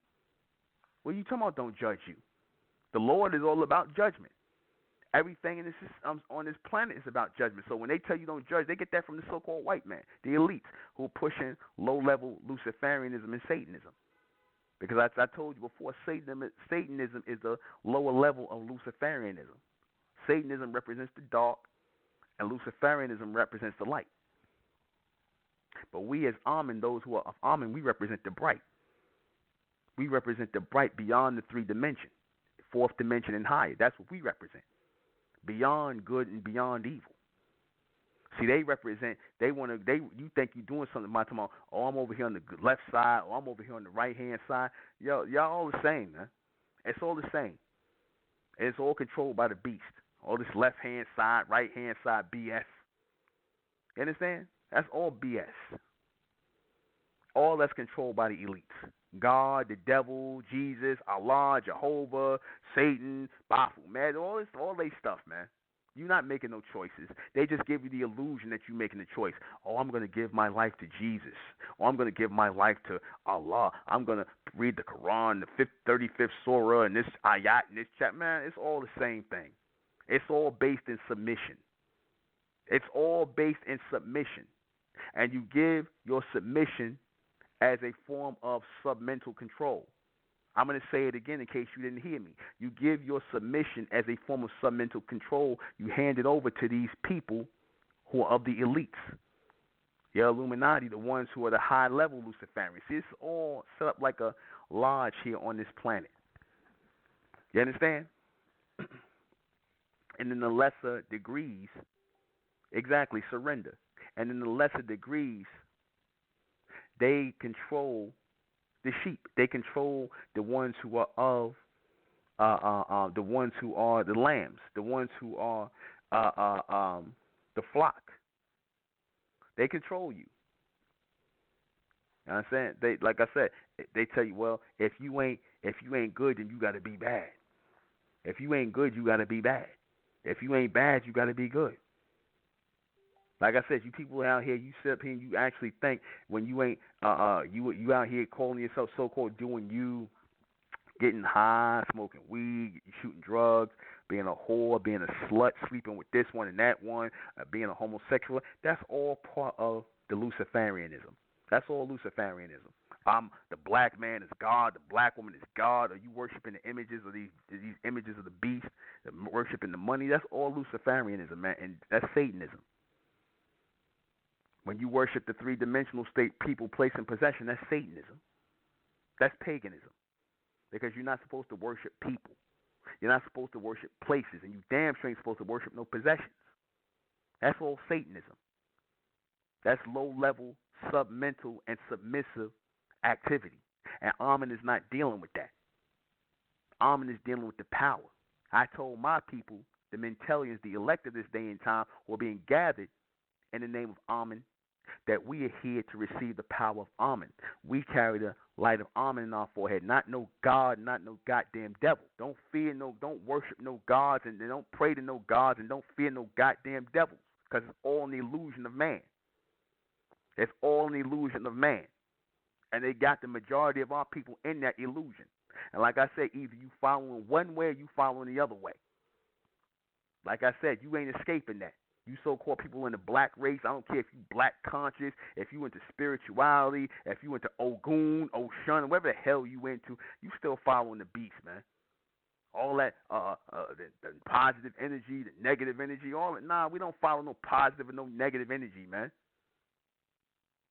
What are you talking about? Don't judge you. The Lord is all about judgment. Everything in this on this planet is about judgment. So when they tell you don't judge, they get that from the so-called white man, the elites, who are pushing low-level Luciferianism and Satanism. Because I told you before, Satanism is the lower level of Luciferianism. Satanism represents the dark, and Luciferianism represents the light. But we as Amen, those who are of Amen, we represent the bright. We represent the bright beyond the 3 dimension, 4th dimension and higher. That's what we represent. Beyond good and beyond evil. See, they represent. You think you're doing something by tomorrow? Oh, I'm over here on the left side, or I'm over here on the right hand side. Y'all all the same, man. It's all the same. It's all controlled by the beast. All this left hand side, right hand side BS. You understand? That's all BS. All that's controlled by the elites. God, the devil, Jesus, Allah, Jehovah, Satan, Baphomet, all they stuff, man. You're not making no choices. They just give you the illusion that you're making a choice. Oh, I'm going to give my life to Jesus. Or I'm going to give my life to Allah. I'm going to read the Quran, the 35th surah, and this ayat, and this chapter. Man, it's all the same thing. It's all based in submission. It's all based in submission. And you give your submission as a form of submental control. I'm going to say it again in case you didn't hear me. You give your submission as a form of submental control. You hand it over to these people who are of the elites. Your Illuminati, the ones who are the high-level Luciferians. See, it's all set up like a lodge here on this planet. You understand? And in the lesser degrees, exactly, surrender. And in the lesser degrees, they control the sheep. They control the ones who are of, the ones who are the lambs, the ones who are the flock. They control you. You know what I'm saying? They, like I said, they tell you, well, if you ain't good, then you got to be bad. If you ain't good, you got to be bad. If you ain't bad, you got to be good. Like I said, you people out here, you sit up here and you actually think when you ain't, you out here calling yourself so-called doing you, getting high, smoking weed, shooting drugs, being a whore, being a slut, sleeping with this one and that one, being a homosexual. That's all part of the Luciferianism. That's all Luciferianism. The black man is God, the black woman is God. Are you worshiping the images of these images of the beast, worshiping the money? That's all Luciferianism, man, and that's Satanism. When you worship the 3-dimensional state, people, place, and possession, that's Satanism. That's paganism. Because you're not supposed to worship people. You're not supposed to worship places, and you damn sure ain't supposed to worship no possessions. That's all Satanism. That's low-level, submental, and submissive activity. And Amen is not dealing with that. Amen is dealing with the power. I told my people, the Mentellians, the elect of this day and time, were being gathered in the name of Amen, that we are here to receive the power of Amen. We carry the light of Amen in our forehead, not no God, not no goddamn devil. Don't worship no gods, and don't pray to no gods, and don't fear no goddamn devils, because it's all an illusion of man. It's all an illusion of man. And they got the majority of our people in that illusion. And like I said, either you following one way or you following the other way. Like I said, you ain't escaping that. You so-called people in the black race, I don't care if you black conscious, if you into spirituality, if you into Ogun, Oshun, whatever the hell you into, you still following the beast, man. All that, the positive energy, the negative energy, all that. Nah, we don't follow no positive and no negative energy, man.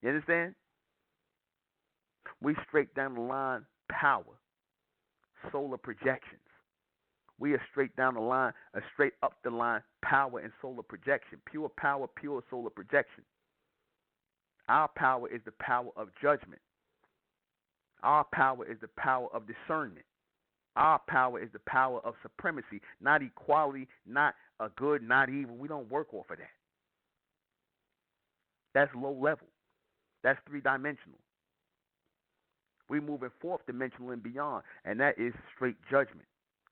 You understand? We straight down the line power, solar projections. We are straight down the line, straight up the line power and solar projection. Pure power, pure solar projection. Our power is the power of judgment. Our power is the power of discernment. Our power is the power of supremacy, not equality, not a good, not evil. We don't work off of that. That's low level. That's 3-dimensional. We move in 4th dimensional and beyond, and that is straight judgment,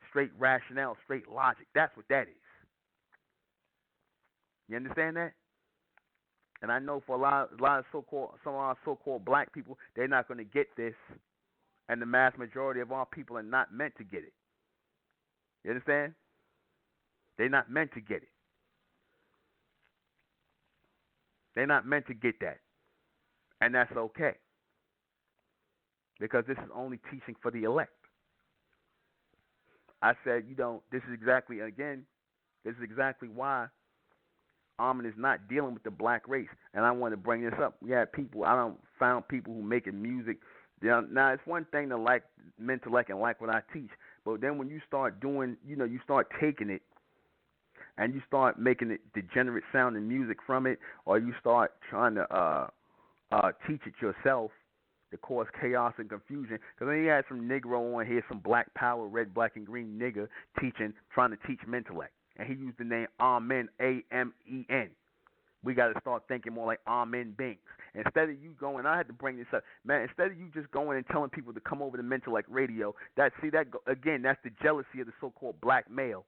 straight rationale, straight logic. That's what that is. You understand that? And I know for a lot of so-called, some of our so-called black people, they're not going to get this, and the mass majority of our people are not meant to get it. You understand? They're not meant to get it. They're not meant to get that, and that's okay, because this is only teaching for the elect. I said, this is exactly, again, this is exactly why Amen is not dealing with the black race. And I want to bring this up. We had people, found people who making music. Now, it's one thing to like Mentellect and like what I teach, but then when you start doing, you start taking it and you start making it degenerate sounding music from it, or you start trying to teach it yourself to cause chaos and confusion. Because then you had some Negro on here, some black power, red, black, and green nigga trying to teach Mentellect. And he used the name Amen, A-M-E-N. We got to start thinking more like Amen Banks. Instead of you going, I had to bring this up, man, instead of you just going and telling people to come over to Mentellect Radio, again, that's the jealousy of the so-called black male,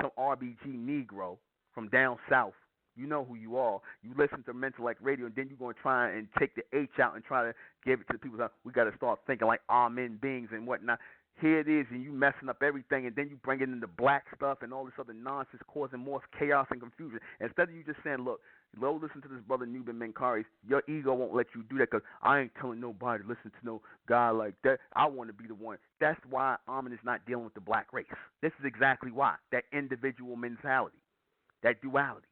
some RBG Negro from down south. You know who you are. You listen to Mentellect Radio, and then you're going to try and take the H out and try to give it to the people. We got to start thinking like Amen beings and whatnot. Here it is, and you messing up everything, and then you bringing in the black stuff and all this other nonsense, causing more chaos and confusion. Instead of you just saying, look, listen to this brother Nuben Menkaris, your ego won't let you do that because I ain't telling nobody to listen to no guy like that. I want to be the one. That's why Amen is not dealing with the black race. This is exactly why. That individual mentality, that duality.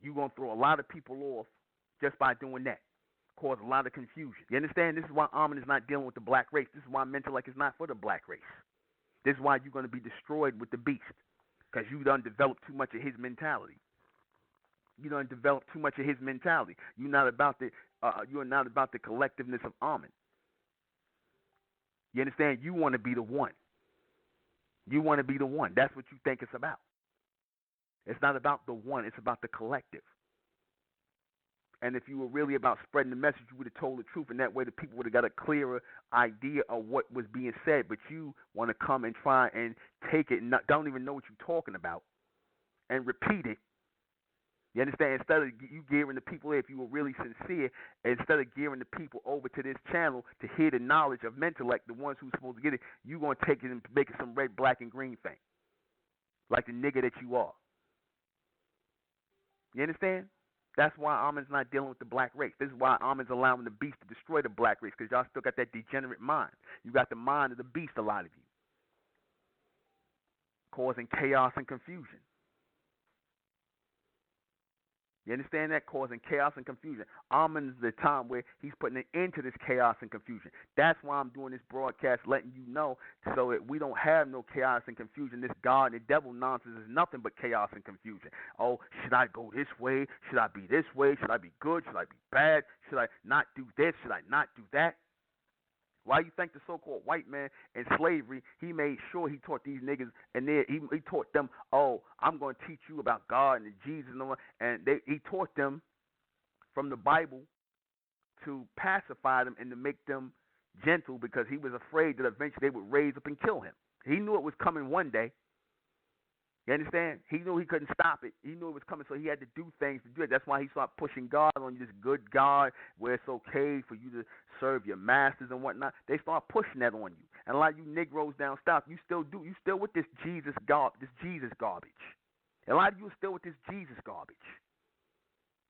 You're going to throw a lot of people off just by doing that. Cause a lot of confusion. You understand? This is why Amen is not dealing with the black race. This is why Mentellect is not for the black race. This is why you're going to be destroyed with the beast, because you done developed too much of his mentality. You done developed too much of his mentality. You're not about you are not about the collectiveness of Amen. You understand? You want to be the one. You want to be the one. That's what you think it's about. It's not about the one. It's about the collective. And if you were really about spreading the message, you would have told the truth, and that way the people would have got a clearer idea of what was being said. But you want to come and try and take it and don't even know what you're talking about and repeat it. You understand? Instead of you gearing the people, if you were really sincere, instead of gearing the people over to this channel to hear the knowledge of Mentellect, the ones who's supposed to get it, you're going to take it and make it some red, black, and green thing, like the nigga that you are. You understand? That's why Amen's not dealing with the black race. This is why Amen's allowing the beast to destroy the black race, because y'all still got that degenerate mind. You got the mind of the beast, a lot of you, causing chaos and confusion. You understand that? Causing chaos and confusion. Amen's the time where he's putting an end to this chaos and confusion. That's why I'm doing this broadcast, letting you know, so that we don't have no chaos and confusion. This God and the devil nonsense is nothing but chaos and confusion. Oh, should I go this way? Should I be this way? Should I be good? Should I be bad? Should I not do this? Should I not do that? Why you think the so-called white man in slavery, he made sure he taught these niggas, and he taught them, oh, I'm going to teach you about God and Jesus, and he taught them from the Bible to pacify them and to make them gentle, because he was afraid that eventually they would raise up and kill him. He knew it was coming one day. You understand? He knew he couldn't stop it. He knew it was coming, so he had to do things to do it. That's why he started pushing God on you, this good God, where it's okay for you to serve your masters and whatnot. They start pushing that on you. And a lot of you Negroes down south, you still with this Jesus garbage. A lot of you are still with this Jesus garbage.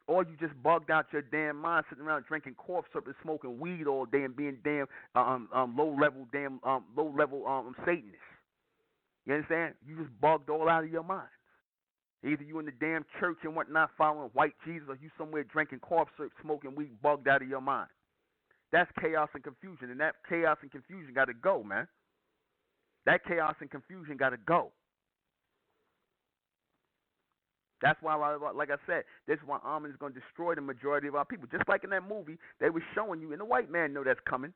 Or you just bugged out your damn mind, sitting around drinking cough syrup and smoking weed all day and being damn low level Satanists. You understand? You just bugged all out of your mind. Either you in the damn church and whatnot following white Jesus, or you somewhere drinking cough syrup, smoking weed, bugged out of your mind. That's chaos and confusion, and that chaos and confusion got to go, man. That chaos and confusion got to go. That's why, like I said, this is why Amen is going to destroy the majority of our people. Just like in that movie, they were showing you, and the white man know that's coming.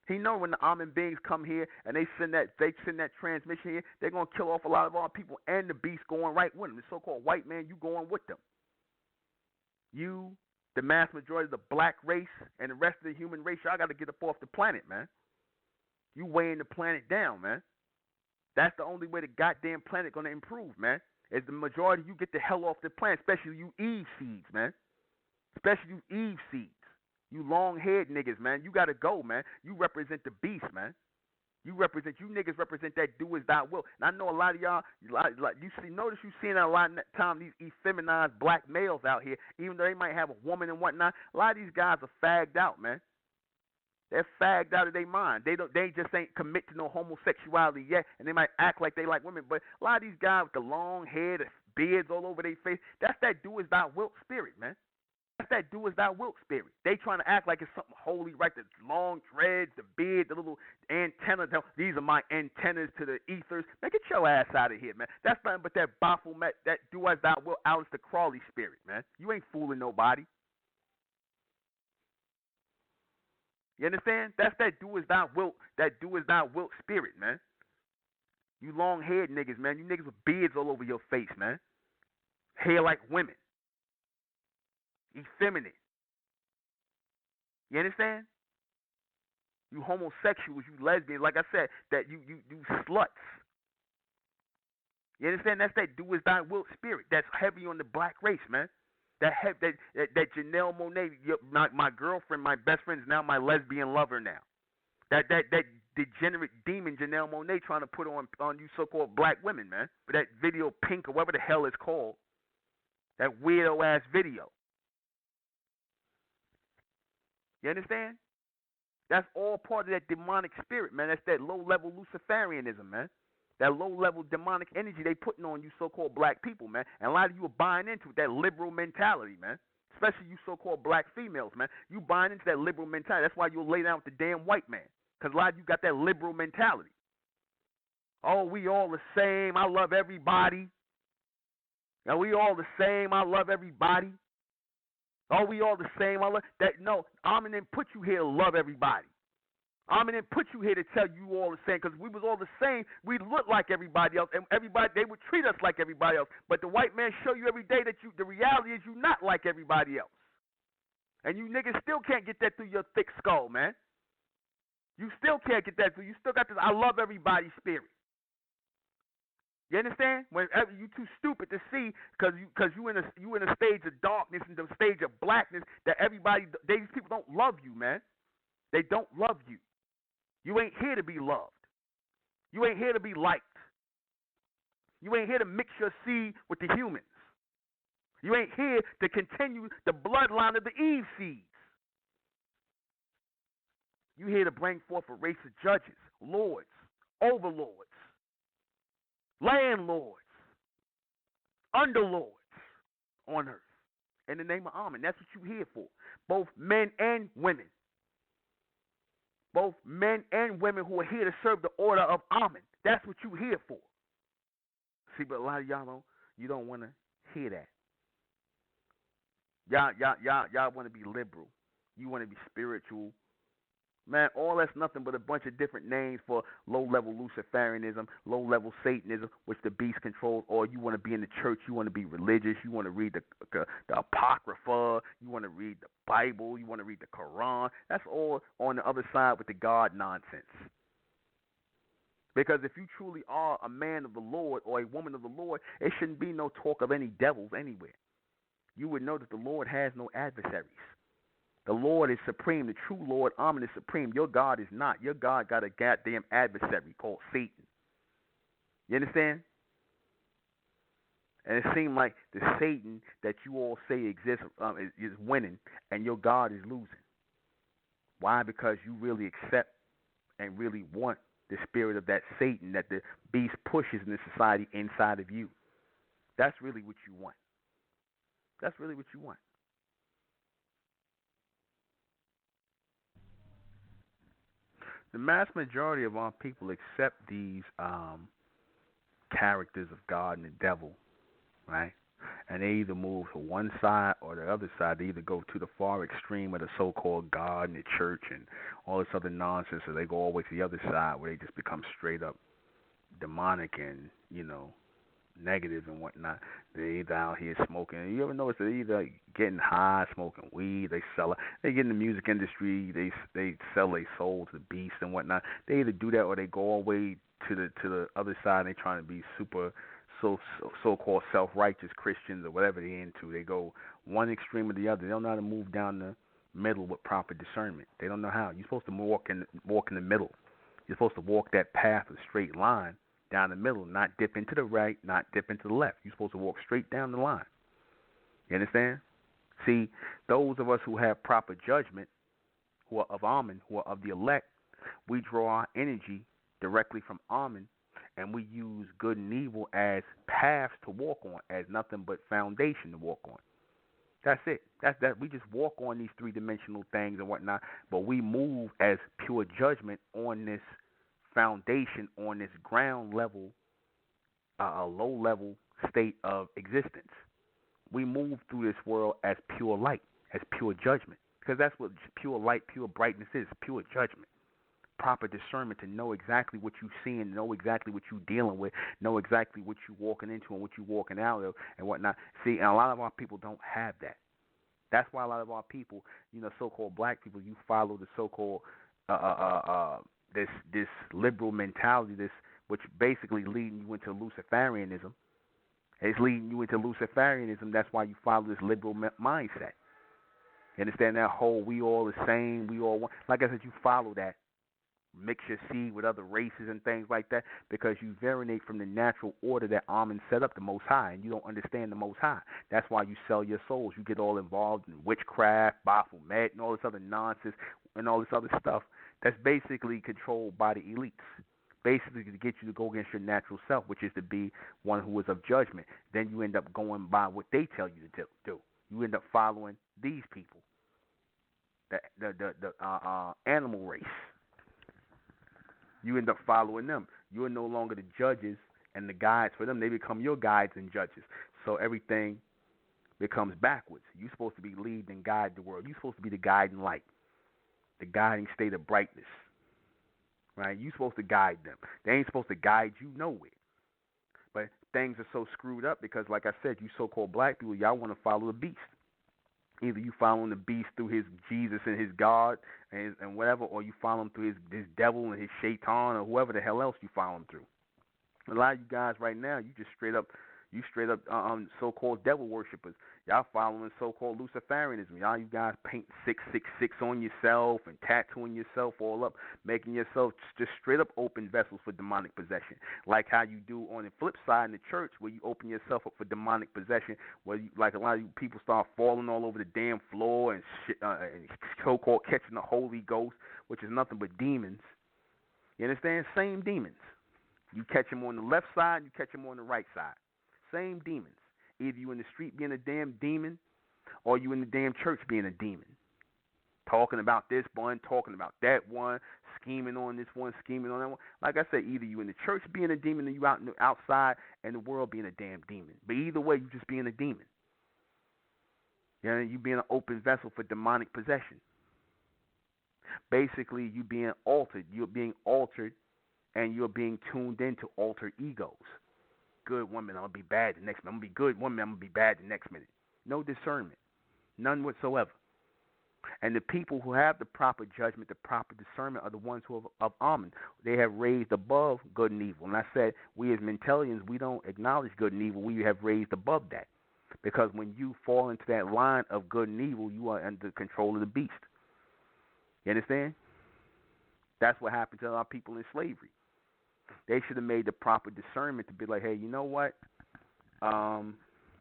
He know when the Amen beings come here and they send that transmission here, they're going to kill off a lot of our people, and the beast going right with them. The so-called white man, you going with them. You, the mass majority of the black race and the rest of the human race, y'all got to get up off the planet, man. You weighing the planet down, man. That's the only way the goddamn planet going to improve, man. Is the majority you get the hell off the planet, especially you Eve seeds, man. Especially you Eve seeds. You long-haired niggas, man. You gotta go, man. You represent the beast, man. You niggas represent that do as thou will. And I know a lot of y'all, like you see, notice you seeing a lot of time these effeminized black males out here, even though they might have a woman and whatnot. A lot of these guys are fagged out, man. They're fagged out of their mind. They just ain't commit to no homosexuality yet, and they might act like they like women. But a lot of these guys with the long hair, the beards all over their face, that's that do as thou wilt spirit, man. That's that do as thou wilt spirit. They trying to act like it's something holy, right? The long dreads, the beard, the little antenna. These are my antennas to the ethers. Man, get your ass out of here, man. That's nothing but that Baphomet, that do as thou wilt, Aleister Crowley spirit, man. You ain't fooling nobody. You understand? That's that do as thou wilt spirit, man. You long-haired niggas, man. You niggas with beards all over your face, man. Hair like women. Effeminate. You understand? You homosexuals, you lesbians, like I said, that you sluts. You understand? That's that do as thou wilt spirit. That's heavy on the black race, man. That Janelle Monáe, my girlfriend, my best friend is now my lesbian lover now. That degenerate demon Janelle Monáe trying to put on you so-called black women, man. For that video Pink or whatever the hell it's called. That weirdo ass video. You understand? That's all part of that demonic spirit, man. That's that low-level Luciferianism, man. That low-level demonic energy they putting on you so-called black people, man. And a lot of you are buying into that liberal mentality, man. Especially you so-called black females, man. You buying into that liberal mentality. That's why you'll lay down with the damn white man. Because a lot of you got that liberal mentality. Oh, we all the same. I love everybody. Now, we all the same. I love everybody. Oh, we all the same. I love that. No, Amen didn't put you here to love everybody. Amen didn't put you here to tell you all the same, because we was all the same. We look like everybody else, and everybody, they would treat us like everybody else. But the white man show you every day that the reality is you not like everybody else. And you niggas still can't get that through your thick skull, man. You still can't get that through. You still got this I love everybody spirit. You understand? Whenever you too stupid to see, because you in a stage of darkness and the stage of blackness that these people don't love you, man. They don't love you. You ain't here to be loved. You ain't here to be liked. You ain't here to mix your seed with the humans. You ain't here to continue the bloodline of the Eve seeds. You here to bring forth a race of judges, lords, overlords, landlords, underlords on earth. In the name of Amen. That's what you're here for. Both men and women. Both men and women who are here to serve the order of Amen. That's what you're here for. See, but a lot of y'all don't want to hear that. Y'all want to be liberal. You want to be spiritual. Man, all that's nothing but a bunch of different names for low-level Luciferianism, low-level Satanism, which the beast controls. Or you want to be in the church, you want to be religious, you want to read the Apocrypha, you want to read the Bible, you want to read the Quran. That's all on the other side with the God nonsense. Because if you truly are a man of the Lord or a woman of the Lord, it shouldn't be no talk of any devils anywhere. You would know that the Lord has no adversaries. The Lord is supreme. The true Lord, Amen, is supreme. Your God is not. Your God got a goddamn adversary called Satan. You understand? And it seems like the Satan that you all say exists is winning, and your God is losing. Why? Because you really accept and really want the spirit of that Satan that the beast pushes in the society inside of you. That's really what you want. That's really what you want. The mass majority of our people accept these characters of God and the devil, right? And they either move to one side or the other side. They either go to the far extreme of the so-called God and the church and all this other nonsense, or they go all the way to the other side where they just become straight up demonic and, negative and whatnot. They either out here smoking. You ever notice they're either getting high, smoking weed, they get in the music industry, they sell their soul to the beast and whatnot. They either do that or they go all the way to the other side and they trying to be super so-called self-righteous Christians or whatever they're into. They go one extreme or the other. They don't know how to move down the middle with proper discernment. They don't know how. You're supposed to walk in the middle. You're supposed to walk that path, a straight line down the middle, not dip into the right, not dip into the left. You're supposed to walk straight down the line. You understand? See, those of us who have proper judgment, who are of Amen, who are of the elect, we draw our energy directly from Amen, and we use good and evil as paths to walk on, as nothing but foundation to walk on. That's it. That's that. We just walk on these three-dimensional things and whatnot, but we move as pure judgment on this foundation, on this ground level, a low-level state of existence. We move through this world as pure light, as pure judgment, because that's what pure light, pure brightness is, pure judgment. Proper discernment to know exactly what you're seeing, know exactly what you're dealing with, know exactly what you're walking into and what you're walking out of and whatnot. See, and a lot of our people don't have that. That's why a lot of our people, so-called black people, you follow the so-called this liberal mentality, this which basically leading you into Luciferianism. It's leading you into Luciferianism. That's why you follow this liberal mindset. You understand that whole we all the same, we all one. Like I said, you follow that. Mix your seed with other races and things like that because you variate from the natural order that Amen set up, the Most High, and you don't understand the Most High. That's why you sell your souls. You get all involved in witchcraft, Baphomet, and all this other nonsense and all this other stuff that's basically controlled by the elites, basically to get you to go against your natural self, which is to be one who is of judgment. Then you end up going by what they tell you to do. You end up following these people, the animal race. You end up following them. You are no longer the judges and the guides for them. They become your guides and judges. So everything becomes backwards. You're supposed to be leading and guide the world. You're supposed to be the guiding light, the guiding state of brightness. Right? You're supposed to guide them. They ain't supposed to guide you nowhere. But things are so screwed up because, like I said, you so-called black people, y'all want to follow the beast. Either you following the beast through his Jesus and his God and whatever, or you follow him through his devil and his shaitan or whoever the hell else you follow him through. A lot of you guys right now, you straight up so-called devil worshippers. Y'all following so-called Luciferianism. Y'all, you guys paint 666 on yourself and tattooing yourself all up, making yourself just straight up open vessels for demonic possession. Like how you do on the flip side in the church where you open yourself up for demonic possession, where you, like a lot of you people start falling all over the damn floor and so-called catching the Holy Ghost, which is nothing but demons. You understand? Same demons. You catch them on the left side, you catch them on the right side. Same demons. Either you in the street being a damn demon, or you in the damn church being a demon. Talking about this one, talking about that one, scheming on this one, scheming on that one. Like I said, either you in the church being a demon, or you outside in the world being a damn demon. But either way, you just being a demon. You being an open vessel for demonic possession. Basically, you being altered. You're being altered, and you're being tuned into alter egos. Good one minute, I'm going to be bad the next minute. I'm going to be good one minute, I'm going to be bad the next minute. No discernment. None whatsoever. And the people who have the proper judgment, the proper discernment are the ones who are of Amen. They have raised above good and evil. And I said, we as Mentellians, we don't acknowledge good and evil. We have raised above that. Because when you fall into that line of good and evil, you are under control of the beast. You understand? That's what happened to our people in slavery. They should have made the proper discernment to be like, hey, you know what?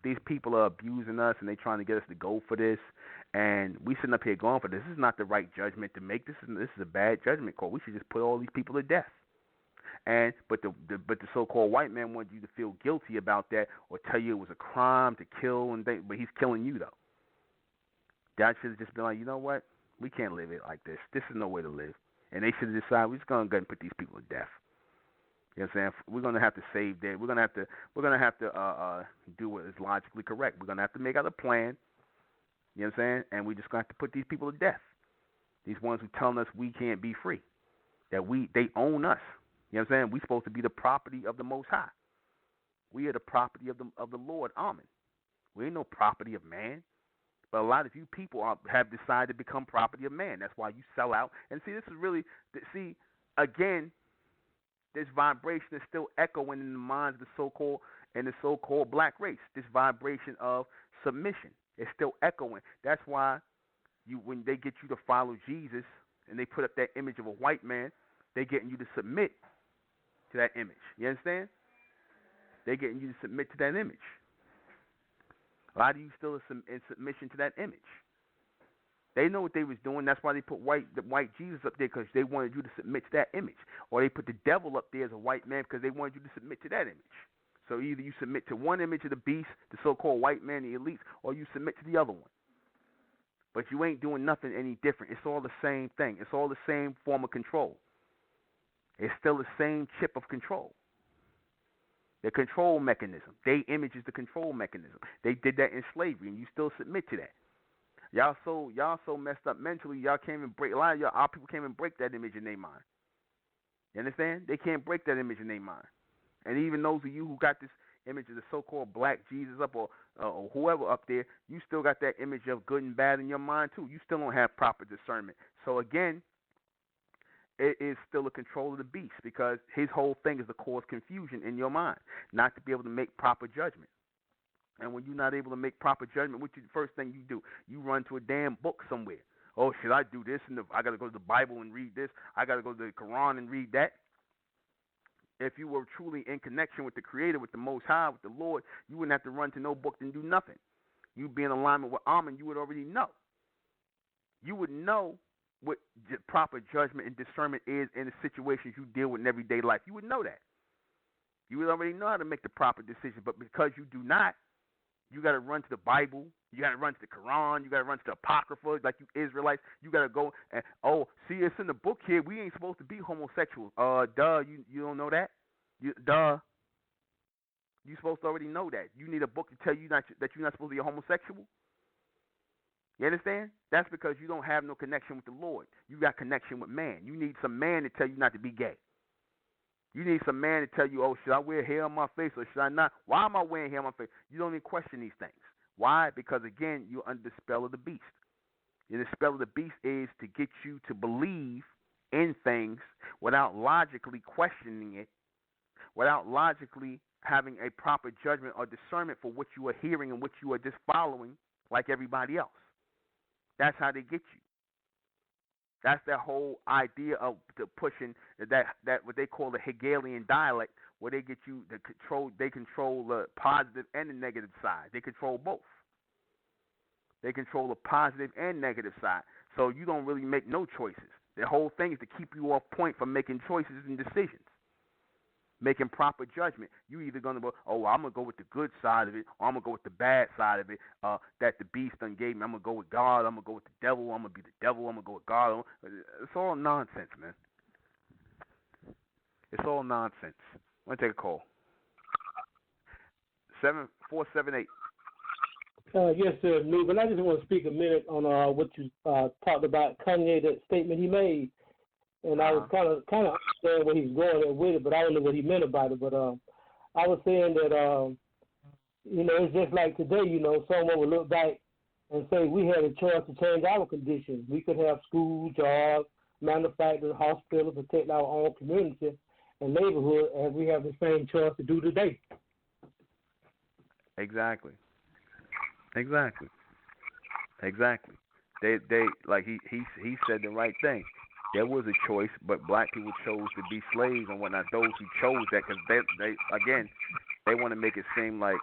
These people are abusing us, and they're trying to get us to go for this, and we sitting up here going for this. This is not the right judgment to make. This is a bad judgment call. We should just put all these people to death. But the so-called white man wanted you to feel guilty about that, or tell you it was a crime to kill, but he's killing you though. That should have just been like, you know what? We can't live it like this. This is no way to live. And they should have decided we're just going to go and put these people to death. You know what I'm saying? We're going to have to save them. We're going to have to do what is logically correct. We're going to have to make out a plan. You know what I'm saying? And we're just going to have to put these people to death. These ones who telling us we can't be free, that they own us. You know what I'm saying? We're supposed to be the property of the Most High. We are the property of the Lord. Amen. We ain't no property of man. But a lot of you people have decided to become property of man. That's why you sell out. And see, this is really, again, this vibration is still echoing in the minds of the so-called in the so-called black race. This vibration of submission is still echoing. That's why when they get you to follow Jesus and they put up that image of a white man, they getting you to submit to that image. You understand? They getting you to submit to that image. A lot of you still in submission to that image. They know what they was doing. That's why they put the white Jesus up there, because they wanted you to submit to that image. Or they put the devil up there as a white man because they wanted you to submit to that image. So either you submit to one image of the beast, the so-called white man, the elites, or you submit to the other one. But you ain't doing nothing any different. It's all the same thing. It's all the same form of control. It's still the same chip of control. The control mechanism. They image is the control mechanism. They did that in slavery, and you still submit to that. Y'all so messed up mentally. Y'all can't even break. A lot of our people can't even break that image in their mind. You understand? They can't break that image in their mind. And even those of you who got this image of the so-called black Jesus up, or whoever up there, you still got that image of good and bad in your mind too. You still don't have proper discernment. So again, it is still a control of the beast, because his whole thing is to cause confusion in your mind, not to be able to make proper judgment. And when you're not able to make proper judgment, what's the first thing you do? You run to a damn book somewhere. Oh, should I do this? And I got to go to the Bible and read this. I got to go to the Quran and read that. If you were truly in connection with the Creator, with the Most High, with the Lord, you wouldn't have to run to no book and do nothing. You'd be in alignment with Amen. You would already know. You would know what proper judgment and discernment is in the situations you deal with in everyday life. You would know that. You would already know how to make the proper decision. But because you do not, you got to run to the Bible. You got to run to the Quran. You got to run to the Apocrypha, like you Israelites. You got to go and, see, it's in the book here. We ain't supposed to be homosexuals. Duh, you don't know that? Duh. You're supposed to already know that. You need a book to tell you that you're not supposed to be a homosexual? You understand? That's because you don't have no connection with the Lord. You got connection with man. You need some man to tell you not to be gay. You need some man to tell you, oh, should I wear hair on my face or should I not? Why am I wearing hair on my face? You don't even question these things. Why? Because, again, you're under the spell of the beast. And the spell of the beast is to get you to believe in things without logically questioning it, without logically having a proper judgment or discernment for what you are hearing and what you are just following like everybody else. That's how they get you. That's that whole idea of the pushing that what they call the Hegelian dialect, where they get you to control. They control the positive and the negative side. They control both. They control the positive and negative side. So you don't really make no choices. The whole thing is to keep you off point from making choices and decisions, making proper judgment. You either going to go, oh, I'm going to go with the good side of it, or I'm going to go with the bad side of it that the beast done gave me. I'm going to go with God. I'm going to go with the devil. I'm going to be the devil. I'm going to go with God. It's all nonsense, man. It's all nonsense. I'm going to take a call. 7478. Yes, sir, Newman. I just want to speak a minute on what you talked about, Kanye, that statement he made. And I was kind of understanding where he's going with it, but I don't know what he meant about it. But I was saying that, it's just like today, someone would look back and say we had a choice to change our conditions. We could have schools, jobs, manufacturers, hospitals, protect our own community and neighborhood, and we have the same choice to do today. Exactly. They like he said the right thing. There was a choice, but black people chose to be slaves and whatnot. Those who chose that, because they want to make it seem like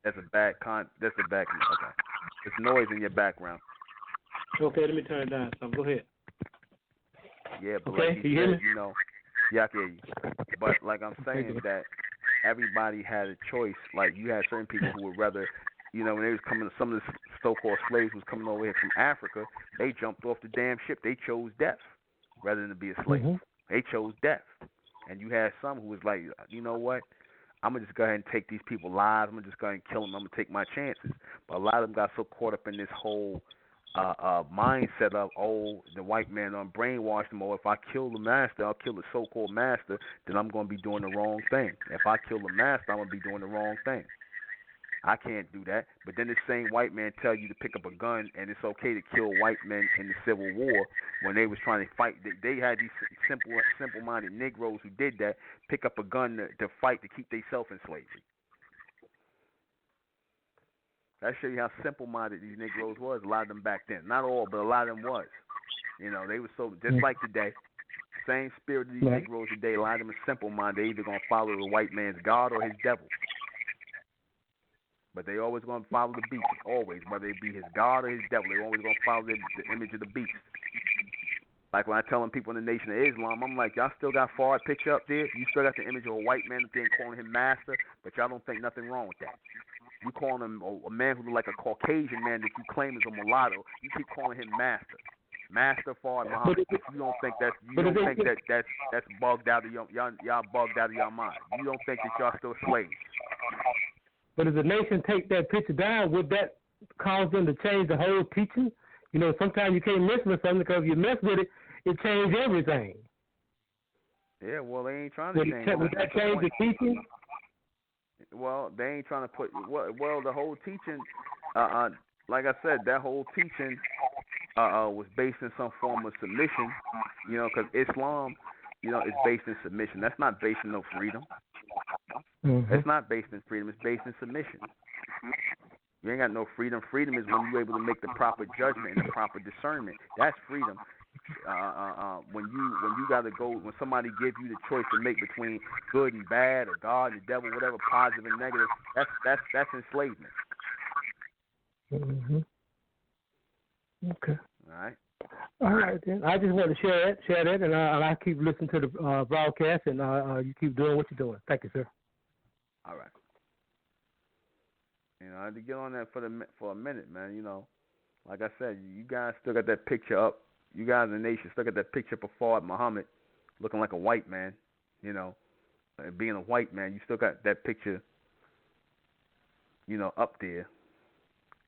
that's a bad okay. It's noise in your background. Okay, let me turn it down. So go ahead. Yeah, but okay, like you hear me? Yeah, I can hear you. But like I'm saying that everybody had a choice. Like you had certain people who would rather. When they was coming, some of the so-called slaves was coming over here from Africa, they jumped off the damn ship. They chose death rather than to be a slave. Mm-hmm. They chose death. And you had some who was like, you know what? I'm going to just go ahead and take these people's lives. I'm going to just go ahead and kill them. I'm going to take my chances. But a lot of them got so caught up in this whole mindset of, the white man brainwashed them, or if I kill the master, I'll kill the so-called master, then I'm going to be doing the wrong thing. If I kill the master, I'm going to be doing the wrong thing. I can't do that. But then the same white man tell you to pick up a gun and it's okay to kill white men in the Civil War when they was trying to fight. They had these simple-minded Negroes who did that, pick up a gun to fight to keep themselves in slavery. That show you how simple-minded these Negroes was. A lot of them back then, not all, but a lot of them was. You know, they were so just like today. Same spirit of these Negroes today. A lot of them are simple-minded. They either gonna follow the white man's God or his devil. But they always gonna follow the beast. Always, whether it be his God or his devil, they always gonna follow the image of the beast. Like when I telling people in the Nation of Islam, I'm like, y'all still got Fard picture up there? You still got the image of a white man up there and calling him master, but y'all don't think nothing wrong with that. You calling him a man who look like a Caucasian man that you claim is a mulatto. You keep calling him master. Master Fard Muhammad. If you don't think that's that's bugged out of y'all bugged out of your mind. You don't think that y'all still slaves. But if the nation take that picture down, would that cause them to change the whole teaching? You know, sometimes you can't mess with something because if you mess with it, it changes everything. Yeah, well, they ain't trying to change it. Would that change the teaching? Well, they ain't trying to put. Well, the whole teaching, like I said, that whole teaching was based in some form of submission. You know, because Islam, you know, is based in submission. That's not based in no freedom. Mm-hmm. It's not based in freedom. It's based in submission. You ain't got no freedom. Freedom is when you're able to make the proper judgment and the proper discernment. That's freedom. When you got to go, when somebody gives you the choice to make between good and bad, or God and the devil, whatever, positive and negative, that's enslavement. Mm-hmm. Okay. All right then. I just want to share that, and I keep listening to the broadcast, and you keep doing what you're doing. Thank you, sir. All right. You know, I had to get on that for a minute, man. You know, like I said, you guys still got that picture up. You guys in the nation still got that picture of Fard Muhammad looking like a white man. You know, being a white man, you still got that picture, you know, up there.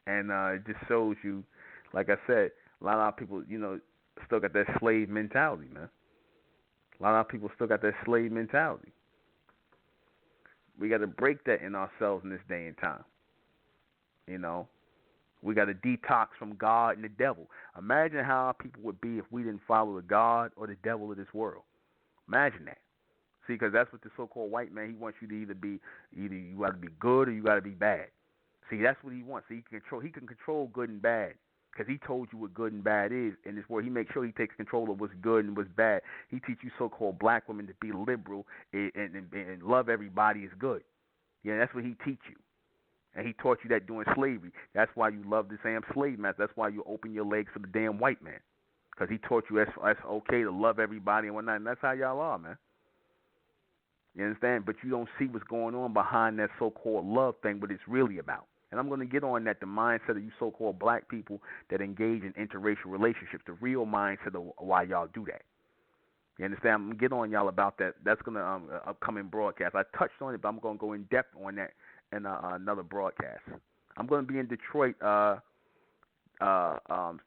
And it just shows you, like I said, a lot of people, you know, still got that slave mentality, man. A lot of people still got that slave mentality. We got to break that in ourselves in this day and time. You know, we got to detox from God and the devil. Imagine how our people would be if we didn't follow the God or the devil of this world. Imagine that. See, because that's what the so-called white man, he wants you to either you got to be good or you got to be bad. See, that's what he wants. So he can control good and bad because he told you what good and bad is in this world. He makes sure he takes control of what's good and what's bad. He teaches you so-called black women to be liberal and love everybody is good. Yeah, that's what he teach you. And he taught you that during slavery. That's why you love the damn slave master. That's why you open your legs for the damn white man. Because he taught you that's okay to love everybody and whatnot. And that's how y'all are, man. You understand? But you don't see what's going on behind that so-called love thing, what it's really about. And I'm going to get on that, the mindset of you so-called black people that engage in interracial relationships, the real mindset of why y'all do that. You understand? I'm going to get on y'all about that. That's going to upcoming broadcast. I touched on it, but I'm going to go in depth on that in another broadcast. I'm going to be in Detroit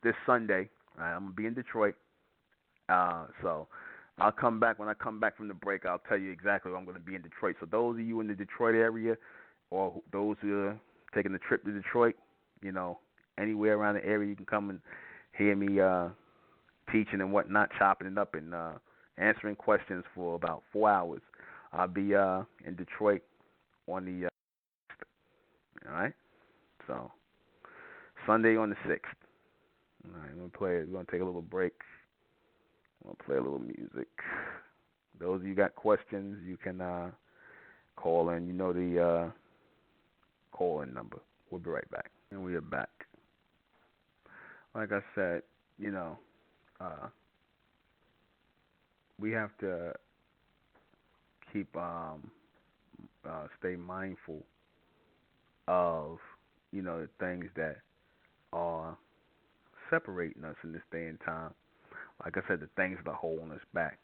this Sunday. I'm going to be in Detroit. So I'll come back. When I come back from the break, I'll tell you exactly where I'm going to be in Detroit. So those of you in the Detroit area or those who are taking the trip to Detroit, you know, anywhere around the area, you can come and hear me teaching and whatnot, chopping it up and answering questions for about 4 hours. I'll be in Detroit on the all right? So, Sunday on the 6th. All right, we're going to take a little break. I'm going to play a little music. Those of you got questions, you can call in. You know the call-in number. We'll be right back. And we are back. Like I said, you know, we have to keep, stay mindful of, you know, the things that are separating us in this day and time. Like I said, the things that are holding us back.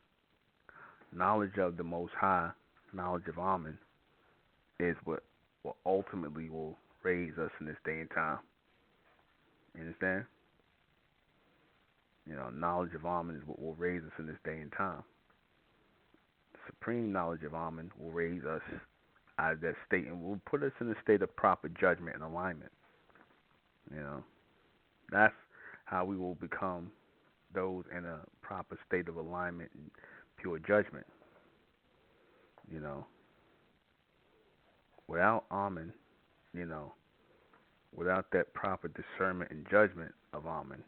Knowledge of the Most High, knowledge of Amen, is what ultimately will raise us in this day and time. You understand? You know, knowledge of Amen is what will raise us in this day and time. Supreme knowledge of Amen will raise us That state, and will put us in a state of proper judgment and alignment. You know, that's how we will become those in a proper state of alignment and pure judgment. You know, without Amen, you know, without that proper discernment and judgment of Amen,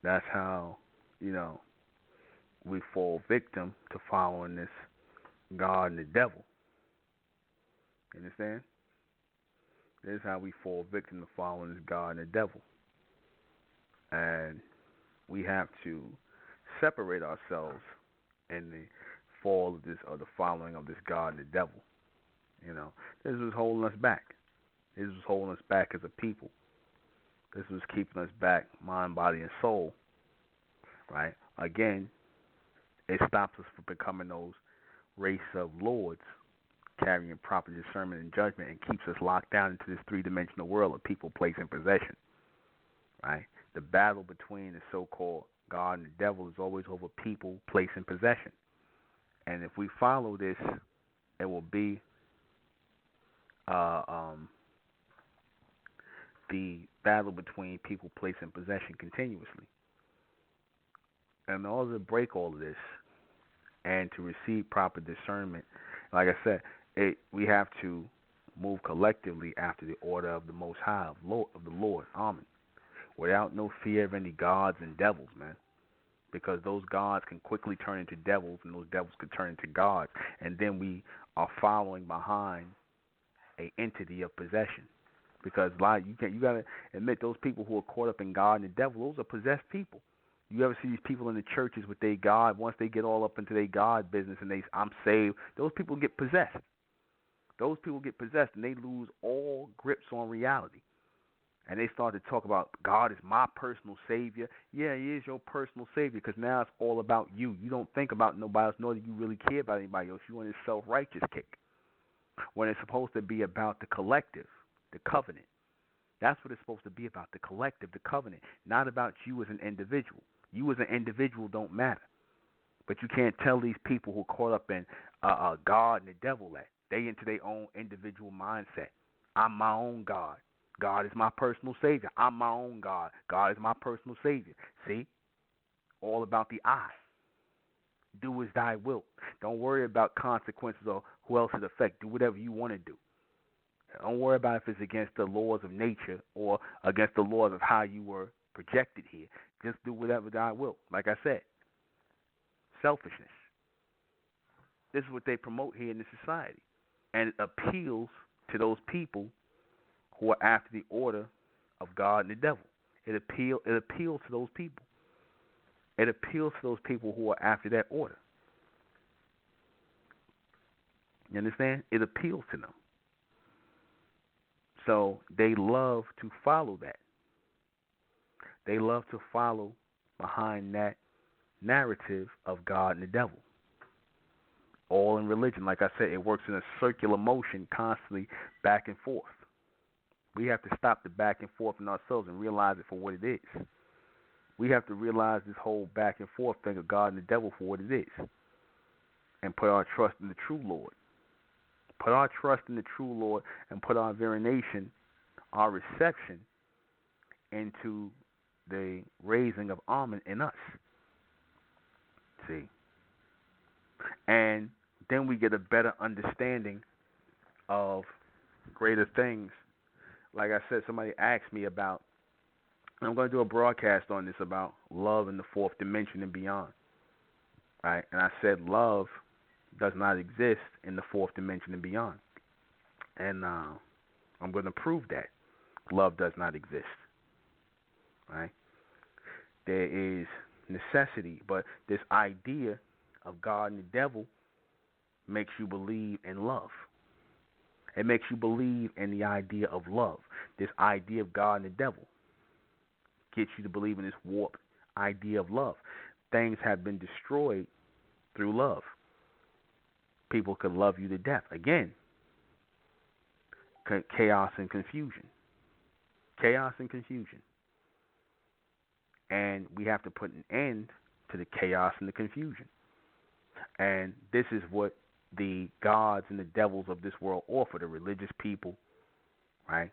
that's how, you know, we fall victim to following this God and the devil. You understand? This is how we fall victim to following this God and the devil. And we have to separate ourselves in the fall of this, or the following of this God and the devil. You know, this was holding us back. This was holding us back as a people. This was keeping us back, mind, body, and soul. Right? Again, it stops us from becoming those race of lords, carrying proper discernment and judgment, and keeps us locked down into this three-dimensional world of people, place, and possession. Right? The battle between the so-called God and the devil is always over people, place, and possession. And if we follow this, it will be the battle between people, place, and possession continuously. And in order to break all of this and to receive proper discernment, like I said, we have to move collectively after the order of the Most High, of the Lord, Amen, without no fear of any gods and devils, man. Because those gods can quickly turn into devils, and those devils can turn into gods, and then we are following behind a entity of possession. Because you gotta admit, those people who are caught up in God and the devil, those are possessed people. You ever see these people in the churches with their God? Once they get all up into their God business and I'm saved, those people get possessed. Those people get possessed and they lose all grips on reality. And they start to talk about God is my personal savior. Yeah, he is your personal savior, because now it's all about you. You don't think about nobody else, nor do you really care about anybody else. You on this self-righteous kick, when it's supposed to be about the collective, the covenant. That's what it's supposed to be about, the collective, the covenant, not about you as an individual. You as an individual don't matter. But you can't tell these people who are caught up in God and the devil that they into their own individual mindset. I'm my own God. God is my personal savior. I'm my own God. God is my personal savior. See? All about the I. Do as thy will. Don't worry about consequences or who else it affects. Do whatever you want to do. Don't worry about if it's against the laws of nature or against the laws of how you were projected here. Just do whatever thy will. Like I said, selfishness. This is what they promote here in this society. And it appeals to those people who are after the order of God and the devil. It appeals to those people. It appeals to those people who are after that order. You understand? It appeals to them. So they love to follow that. They love to follow behind that narrative of God and the devil. All in religion. Like I said, it works in a circular motion, constantly back and forth. We have to stop the back and forth in ourselves and realize it for what it is. We have to realize this whole back and forth thing of God and the devil for what it is, and put our trust in the true Lord. Put our trust in the true Lord and put our veneration, our reception, into the raising of Amen in us. See? And then we get a better understanding of greater things. Like I said, somebody asked me about, and I'm going to do a broadcast on this, about love in the fourth dimension and beyond. Right? And I said love does not exist in the fourth dimension and beyond. And I'm going to prove that love does not exist. Right? There is necessity, but this idea of God and the devil makes you believe in love. It makes you believe in the idea of love. This idea of God and the devil gets you to believe in this warped idea of love. Things have been destroyed through love. People could love you to death. Again, chaos and confusion. Chaos and confusion. And we have to put an end to the chaos and the confusion. And this is what the gods and the devils of this world offer, the religious people, right?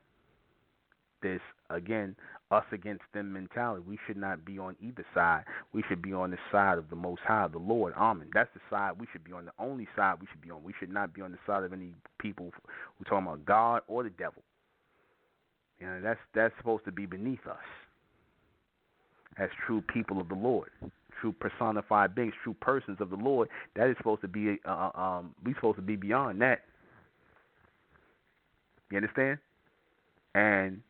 This, again, us against them mentality. We should not be on either side. We should be on the side of the Most High, the Lord, Amen. That's the side we should be on, the only side we should be on. We should not be on the side of any people who talking about God or the devil. You know, that's supposed to be beneath us as true people of the Lord, true personified beings, true persons of the Lord. That is supposed to be we supposed to be beyond that. You understand? And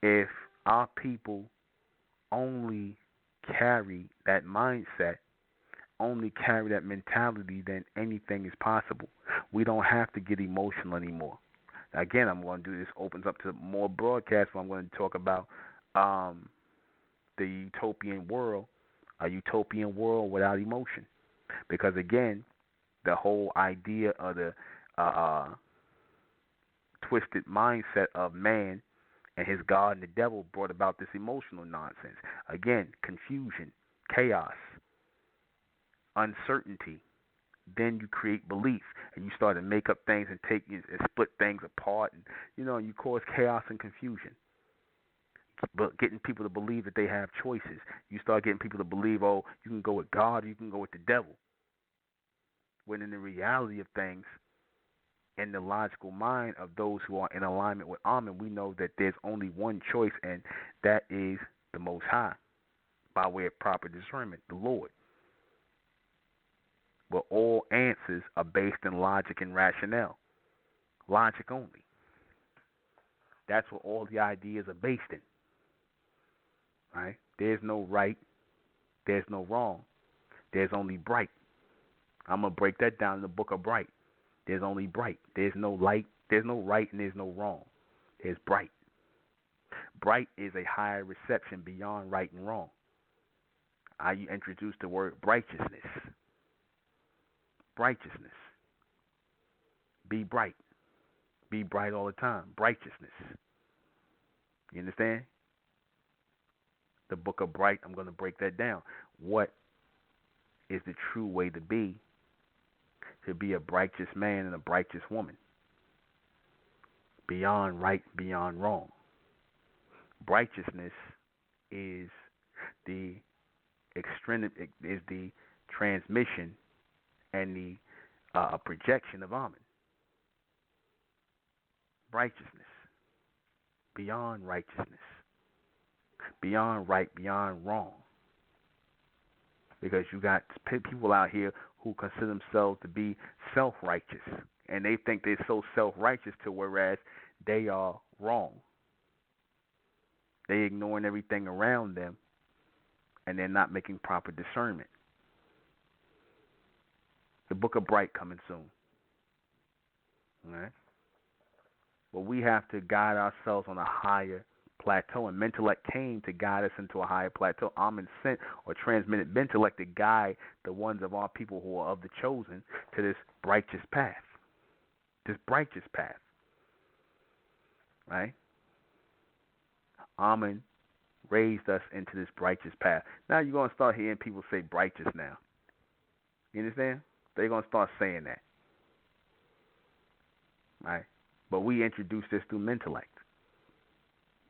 if our people only carry that mindset, only carry that mentality, then anything is possible. We don't have to get emotional anymore. Again, I'm going to do this, opens up to more broadcasts where I'm going to talk about the utopian world, a utopian world without emotion. Because, again, the whole idea of the twisted mindset of man and his God and the devil brought about this emotional nonsense. Again, confusion, chaos, uncertainty. Then you create belief, and you start to make up things and take and split things apart, and you cause chaos and confusion. But getting people to believe that they have choices, you start getting people to believe, oh, you can go with God, or you can go with the devil. When in the reality of things, in the logical mind of those who are in alignment with Amen, we know that there's only one choice, and that is the Most High, by way of proper discernment, the Lord. But all answers are based in logic and rationale. Logic only. That's what all the ideas are based in. Right? There's no right. There's no wrong. There's only bright. I'm going to break that down in the book of Bright. There's only bright. There's no light. There's no right and there's no wrong. There's bright. Bright is a higher reception beyond right and wrong. I introduced the word righteousness. Righteousness. Be bright. Be bright all the time. Righteousness. You understand? The book of Bright, I'm going to break that down. What is the true way to be a righteous man and a righteous woman? Beyond right, beyond wrong. Righteousness is the transmission and the projection of Amen. Righteousness. Beyond righteousness. Beyond right, beyond wrong. Because you got people out here who consider themselves to be self-righteous. And they think they're so self-righteous to whereas they are wrong. They ignoring everything around them, and they're not making proper discernment. The book of Bright coming soon. All right? But we have to guide ourselves on a higher plateau, and MENTELLECT came to guide us into a higher plateau. Amen sent or transmitted MENTELLECT to guide the ones of our people who are of the chosen to this righteous path. This righteous path. Right? Amen raised us into this righteous path. Now you're going to start hearing people say righteous now. You understand? They're going to start saying that. Right? But we introduced this through MENTELLECT.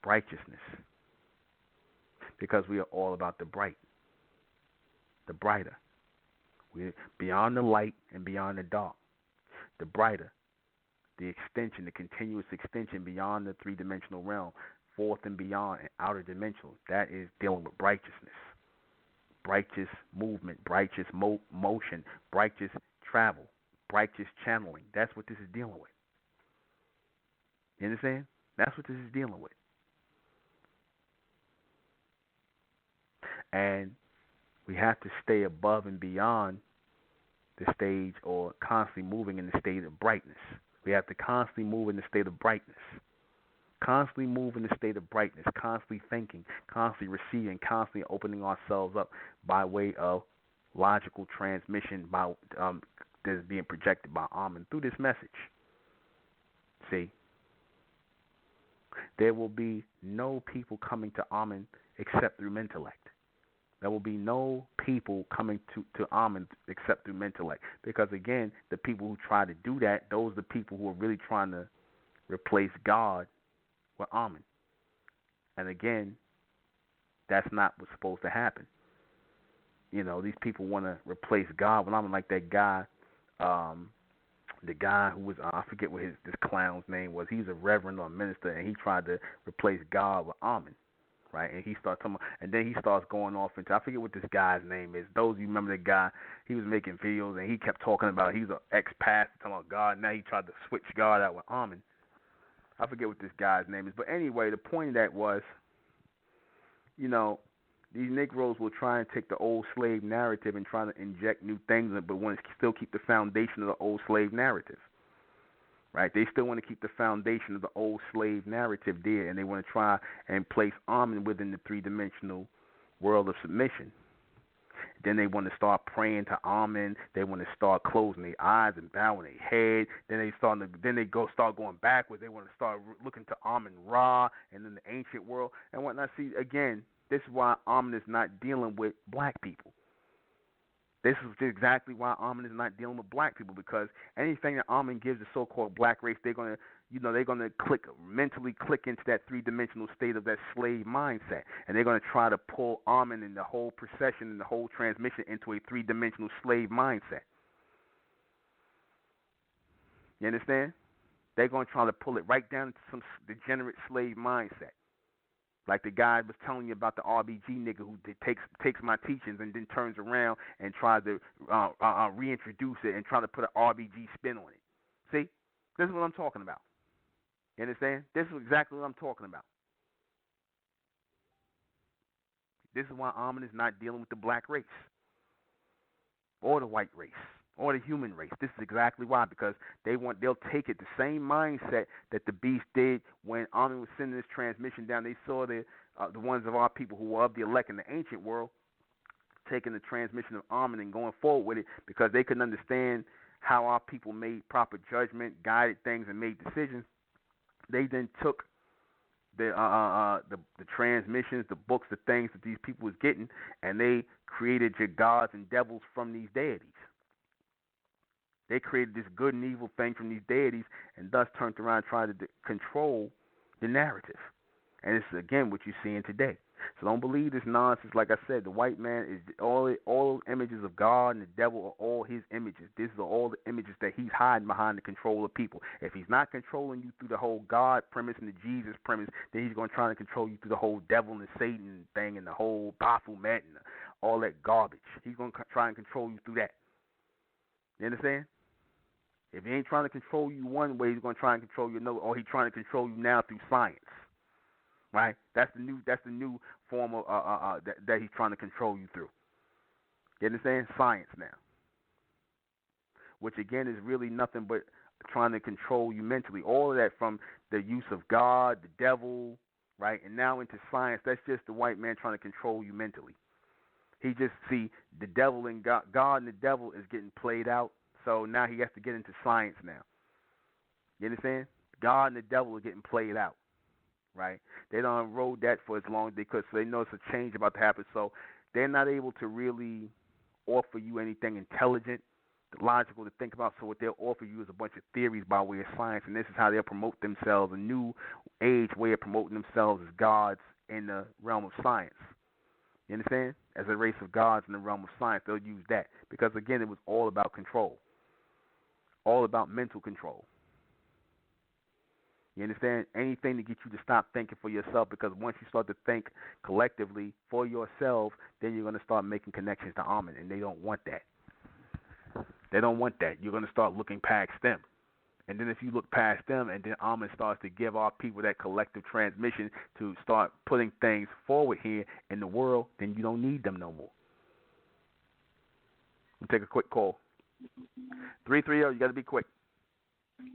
Righteousness. Because we are all about the bright. The brighter. We're beyond the light and beyond the dark. The brighter. The extension, the continuous extension beyond the three-dimensional realm, fourth and beyond and outer dimensional. That is dealing with righteousness. Righteous movement, righteous motion, righteous travel, righteous channeling. That's what this is dealing with. You understand? That's what this is dealing with. And we have to stay above and beyond the stage, or constantly moving in the state of brightness. We have to constantly move in the state of brightness. Constantly move in the state of brightness. Constantly thinking, constantly receiving, constantly opening ourselves up by way of logical transmission by that is being projected by Amen through this message. See? There will be no people coming to Amen except through MENTELLECT. There will be no people coming to Amen except through Mentellect. Because again, the people who try to do that, those are the people who are really trying to replace God with Amen. And again, that's not what's supposed to happen. These people want to replace God with Amen, like that guy, the guy who was, I forget what this clown's name was. He's a reverend or a minister, and he tried to replace God with Amen. Right, and he starts talking, and then he starts going off into, I forget what this guy's name is. Those of you remember the guy, he was making videos and he kept talking about he's an ex-pastor talking about God. Now he tried to switch God out with Amen. I forget what this guy's name is, but anyway, the point of that was, these Negroes will try and take the old slave narrative and try to inject new things in it, but want to still keep the foundation of the old slave narrative. Right, they still want to keep the foundation of the old slave narrative there, and they want to try and place Amen within the three-dimensional world of submission. Then they want to start praying to Amen. They want to start closing their eyes and bowing their head. Then they start going backwards. They want to start looking to Amen Ra and then the ancient world and whatnot. See, again, this is why Amen is not dealing with black people. This is exactly why Amen is not dealing with black people, because anything that Amen gives the so-called black race, they're gonna mentally click into that three-dimensional state of that slave mindset, and they're gonna try to pull Amen and the whole procession and the whole transmission into a three-dimensional slave mindset. You understand? They're gonna try to pull it right down into some degenerate slave mindset. Like the guy was telling you about the RBG nigga who takes my teachings and then turns around and tries to reintroduce it and try to put an RBG spin on it. See? This is what I'm talking about. You understand? This is exactly what I'm talking about. This is why Amen is not dealing with the black race or the white race or the human race. This is exactly why, because they'll take it the same mindset that the beast did when Amen was sending this transmission down. They saw the ones of our people who were of the elect in the ancient world taking the transmission of Amen and going forward with it, because they couldn't understand how our people made proper judgment, guided things, and made decisions. They then took the transmissions, the books, the things that these people was getting, and they created your gods and devils from these deities. They created this good and evil thing from these deities, and thus turned around and tried to control the narrative. And it's, again, what you're seeing today. So don't believe this nonsense. Like I said, the white man is all images of God, and the devil are all his images. These are all the images that he's hiding behind the control of people. If he's not controlling you through the whole God premise and the Jesus premise, then he's going to try to control you through the whole devil and Satan thing and the whole Baphomet and all that garbage. He's going to try and control you through that. You understand? If he ain't trying to control you one way, he's going to try and control you another, or he's trying to control you now through science. Right? That's the new form of that he's trying to control you through. You understand? Science now. Which again is really nothing but trying to control you mentally. All of that from the use of God, the devil, right? And now into science, that's just the white man trying to control you mentally. He just see the devil and God and the devil is getting played out. So now he has to get into science now. You understand? God and the devil are getting played out, right? They don't rode that for as long as they could, so they know it's a change about to happen. So they're not able to really offer you anything intelligent, logical to think about. So what they'll offer you is a bunch of theories by way of science, and this is how they'll promote themselves. A new age way of promoting themselves as gods in the realm of science. You understand? As a race of gods in the realm of science, they'll use that. Because, again, it was all about control. All about mental control. You understand? Anything to get you to stop thinking for yourself, because once you start to think collectively for yourself, then you're going to start making connections to Amen, and they don't want that. They don't want that. You're going to start looking past them. And then if you look past them, and then Amen starts to give our people that collective transmission to start putting things forward here in the world, then you don't need them no more. We'll take a quick call. 330, you got to be quick.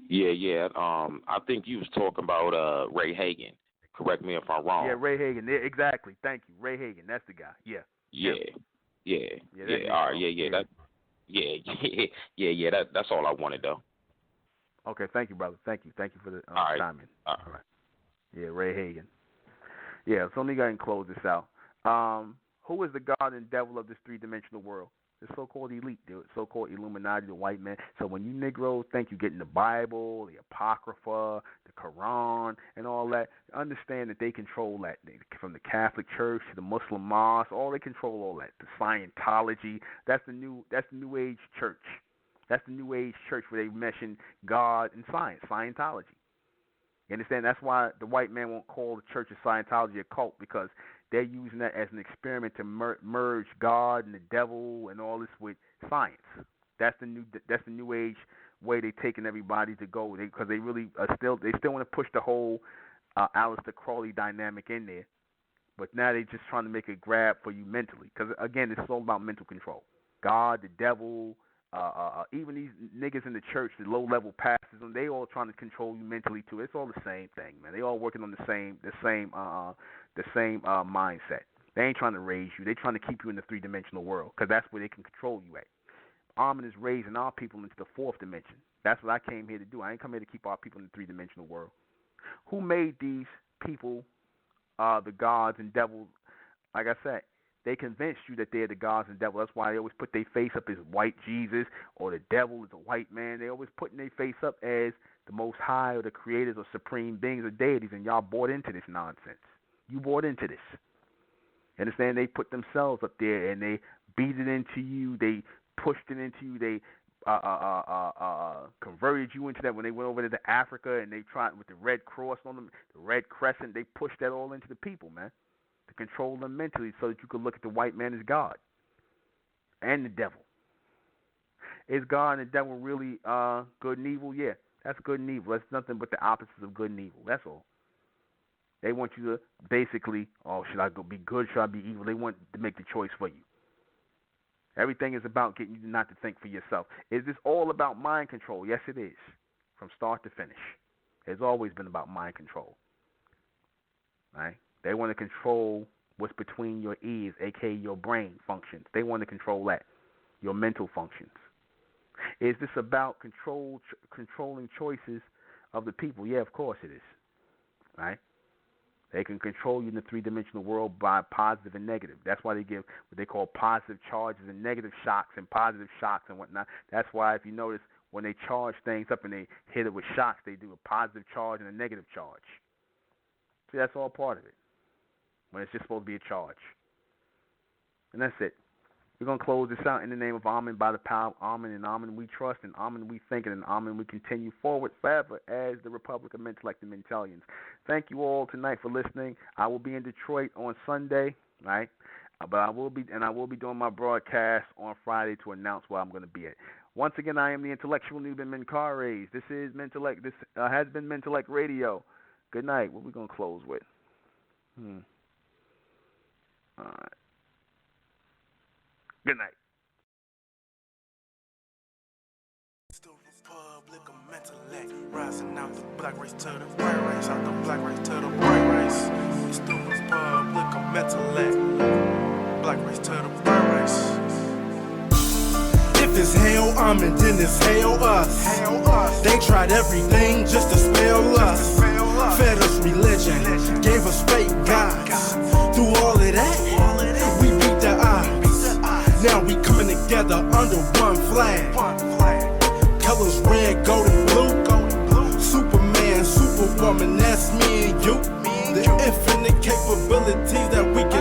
Yeah. I think you was talking about Ray Hagan. Correct me if I'm wrong. Yeah, Ray Hagan. Yeah, exactly. Thank you, Ray Hagan. That's the guy. Yeah. All right. That's all I wanted though. Okay. Thank you, brother. Thank you for the timing. All right. Yeah, Ray Hagan. Yeah. So let me go ahead and close this out. Who is the God and devil of this three-dimensional world? The so-called elite, the so-called Illuminati, the white man. So when you Negroes think you get in the Bible, the Apocrypha, the Quran, and all that, understand that they control that. From the Catholic Church to the Muslim mosque, they control all that. The Scientology, that's the new age church. That's the new age church where they mention God and science, Scientology. You understand? That's why the white man won't call the Church of Scientology a cult, because they're using that as an experiment to merge God and the devil and all this with science. That's the new age way they're taking everybody to go, because they really still want to push the whole Aleister Crowley dynamic in there, but now they're just trying to make a grab for you mentally, because again, it's all about mental control. God, the devil, even these niggas in the church, the low-level pastors, they all trying to control you mentally too. It's all the same thing, man. They all working on the same mindset. They ain't trying to raise you. They trying to keep you in the three-dimensional world, because that's where they can control you at. Armin is raising our people into the fourth dimension. That's what I came here to do. I ain't come here to keep our people in the three-dimensional world. Who made these people the gods and devils? Like I said, they convinced you that they're the gods and devils. That's why they always put their face up as white Jesus, or the devil is a white man. They always putting their face up as the Most High, or the creators, or supreme beings, or deities, and y'all bought into this nonsense. You bought into this. You understand? They put themselves up there, and they beat it into you. They pushed it into you. They converted you into that when they went over to Africa, and they tried with the red cross on them, the red crescent. They pushed that all into the people, man, to control them mentally, so that you could look at the white man as God and the devil. Is God and the devil really good and evil? Yeah, that's good and evil. That's nothing but the opposites of good and evil. That's all. They want you to basically, should I be good? Should I be evil? They want to make the choice for you. Everything is about getting you not to think for yourself. Is this all about mind control? Yes, it is. From start to finish. It's always been about mind control. Right? They want to control what's between your ears, a.k.a. your brain functions. They want to control that, your mental functions. Is this about controlling choices of the people? Yeah, of course it is. Right? They can control you in the three-dimensional world by positive and negative. That's why they give what they call positive charges and negative shocks and positive shocks and whatnot. That's why, if you notice, when they charge things up and they hit it with shocks, they do a positive charge and a negative charge. See, that's all part of it, when it's just supposed to be a charge. And that's it. We're going to close this out in the name of Amen, by the power of Amen, and Amen we trust, and Amen we think, and Amen we continue forward forever as the Republic of Mentellect and Mentellians. Thank you all tonight for listening. I will be in Detroit on Sunday, right? But I will be doing my broadcast on Friday to announce where I'm going to be at. Once again, I am the intellectual Nuben Menkares. This is Mentellect. This has been Mentellect Radio. Good night. What are we going to close with? All right. Good night. It's the Republic of Mentellect, rising out the black race to the white race, out the black race to the white race. It's the Republic of Mentellect, black race to the white race. If it's hell, then it's hell us. They tried everything just to spell us. Fed us religion, gave us fake gods. Through all of that, we beat the odds. Now we coming together under one flag. Colors red, gold, and blue. Superman, Superwoman, that's me and you. The infinite capabilities that we can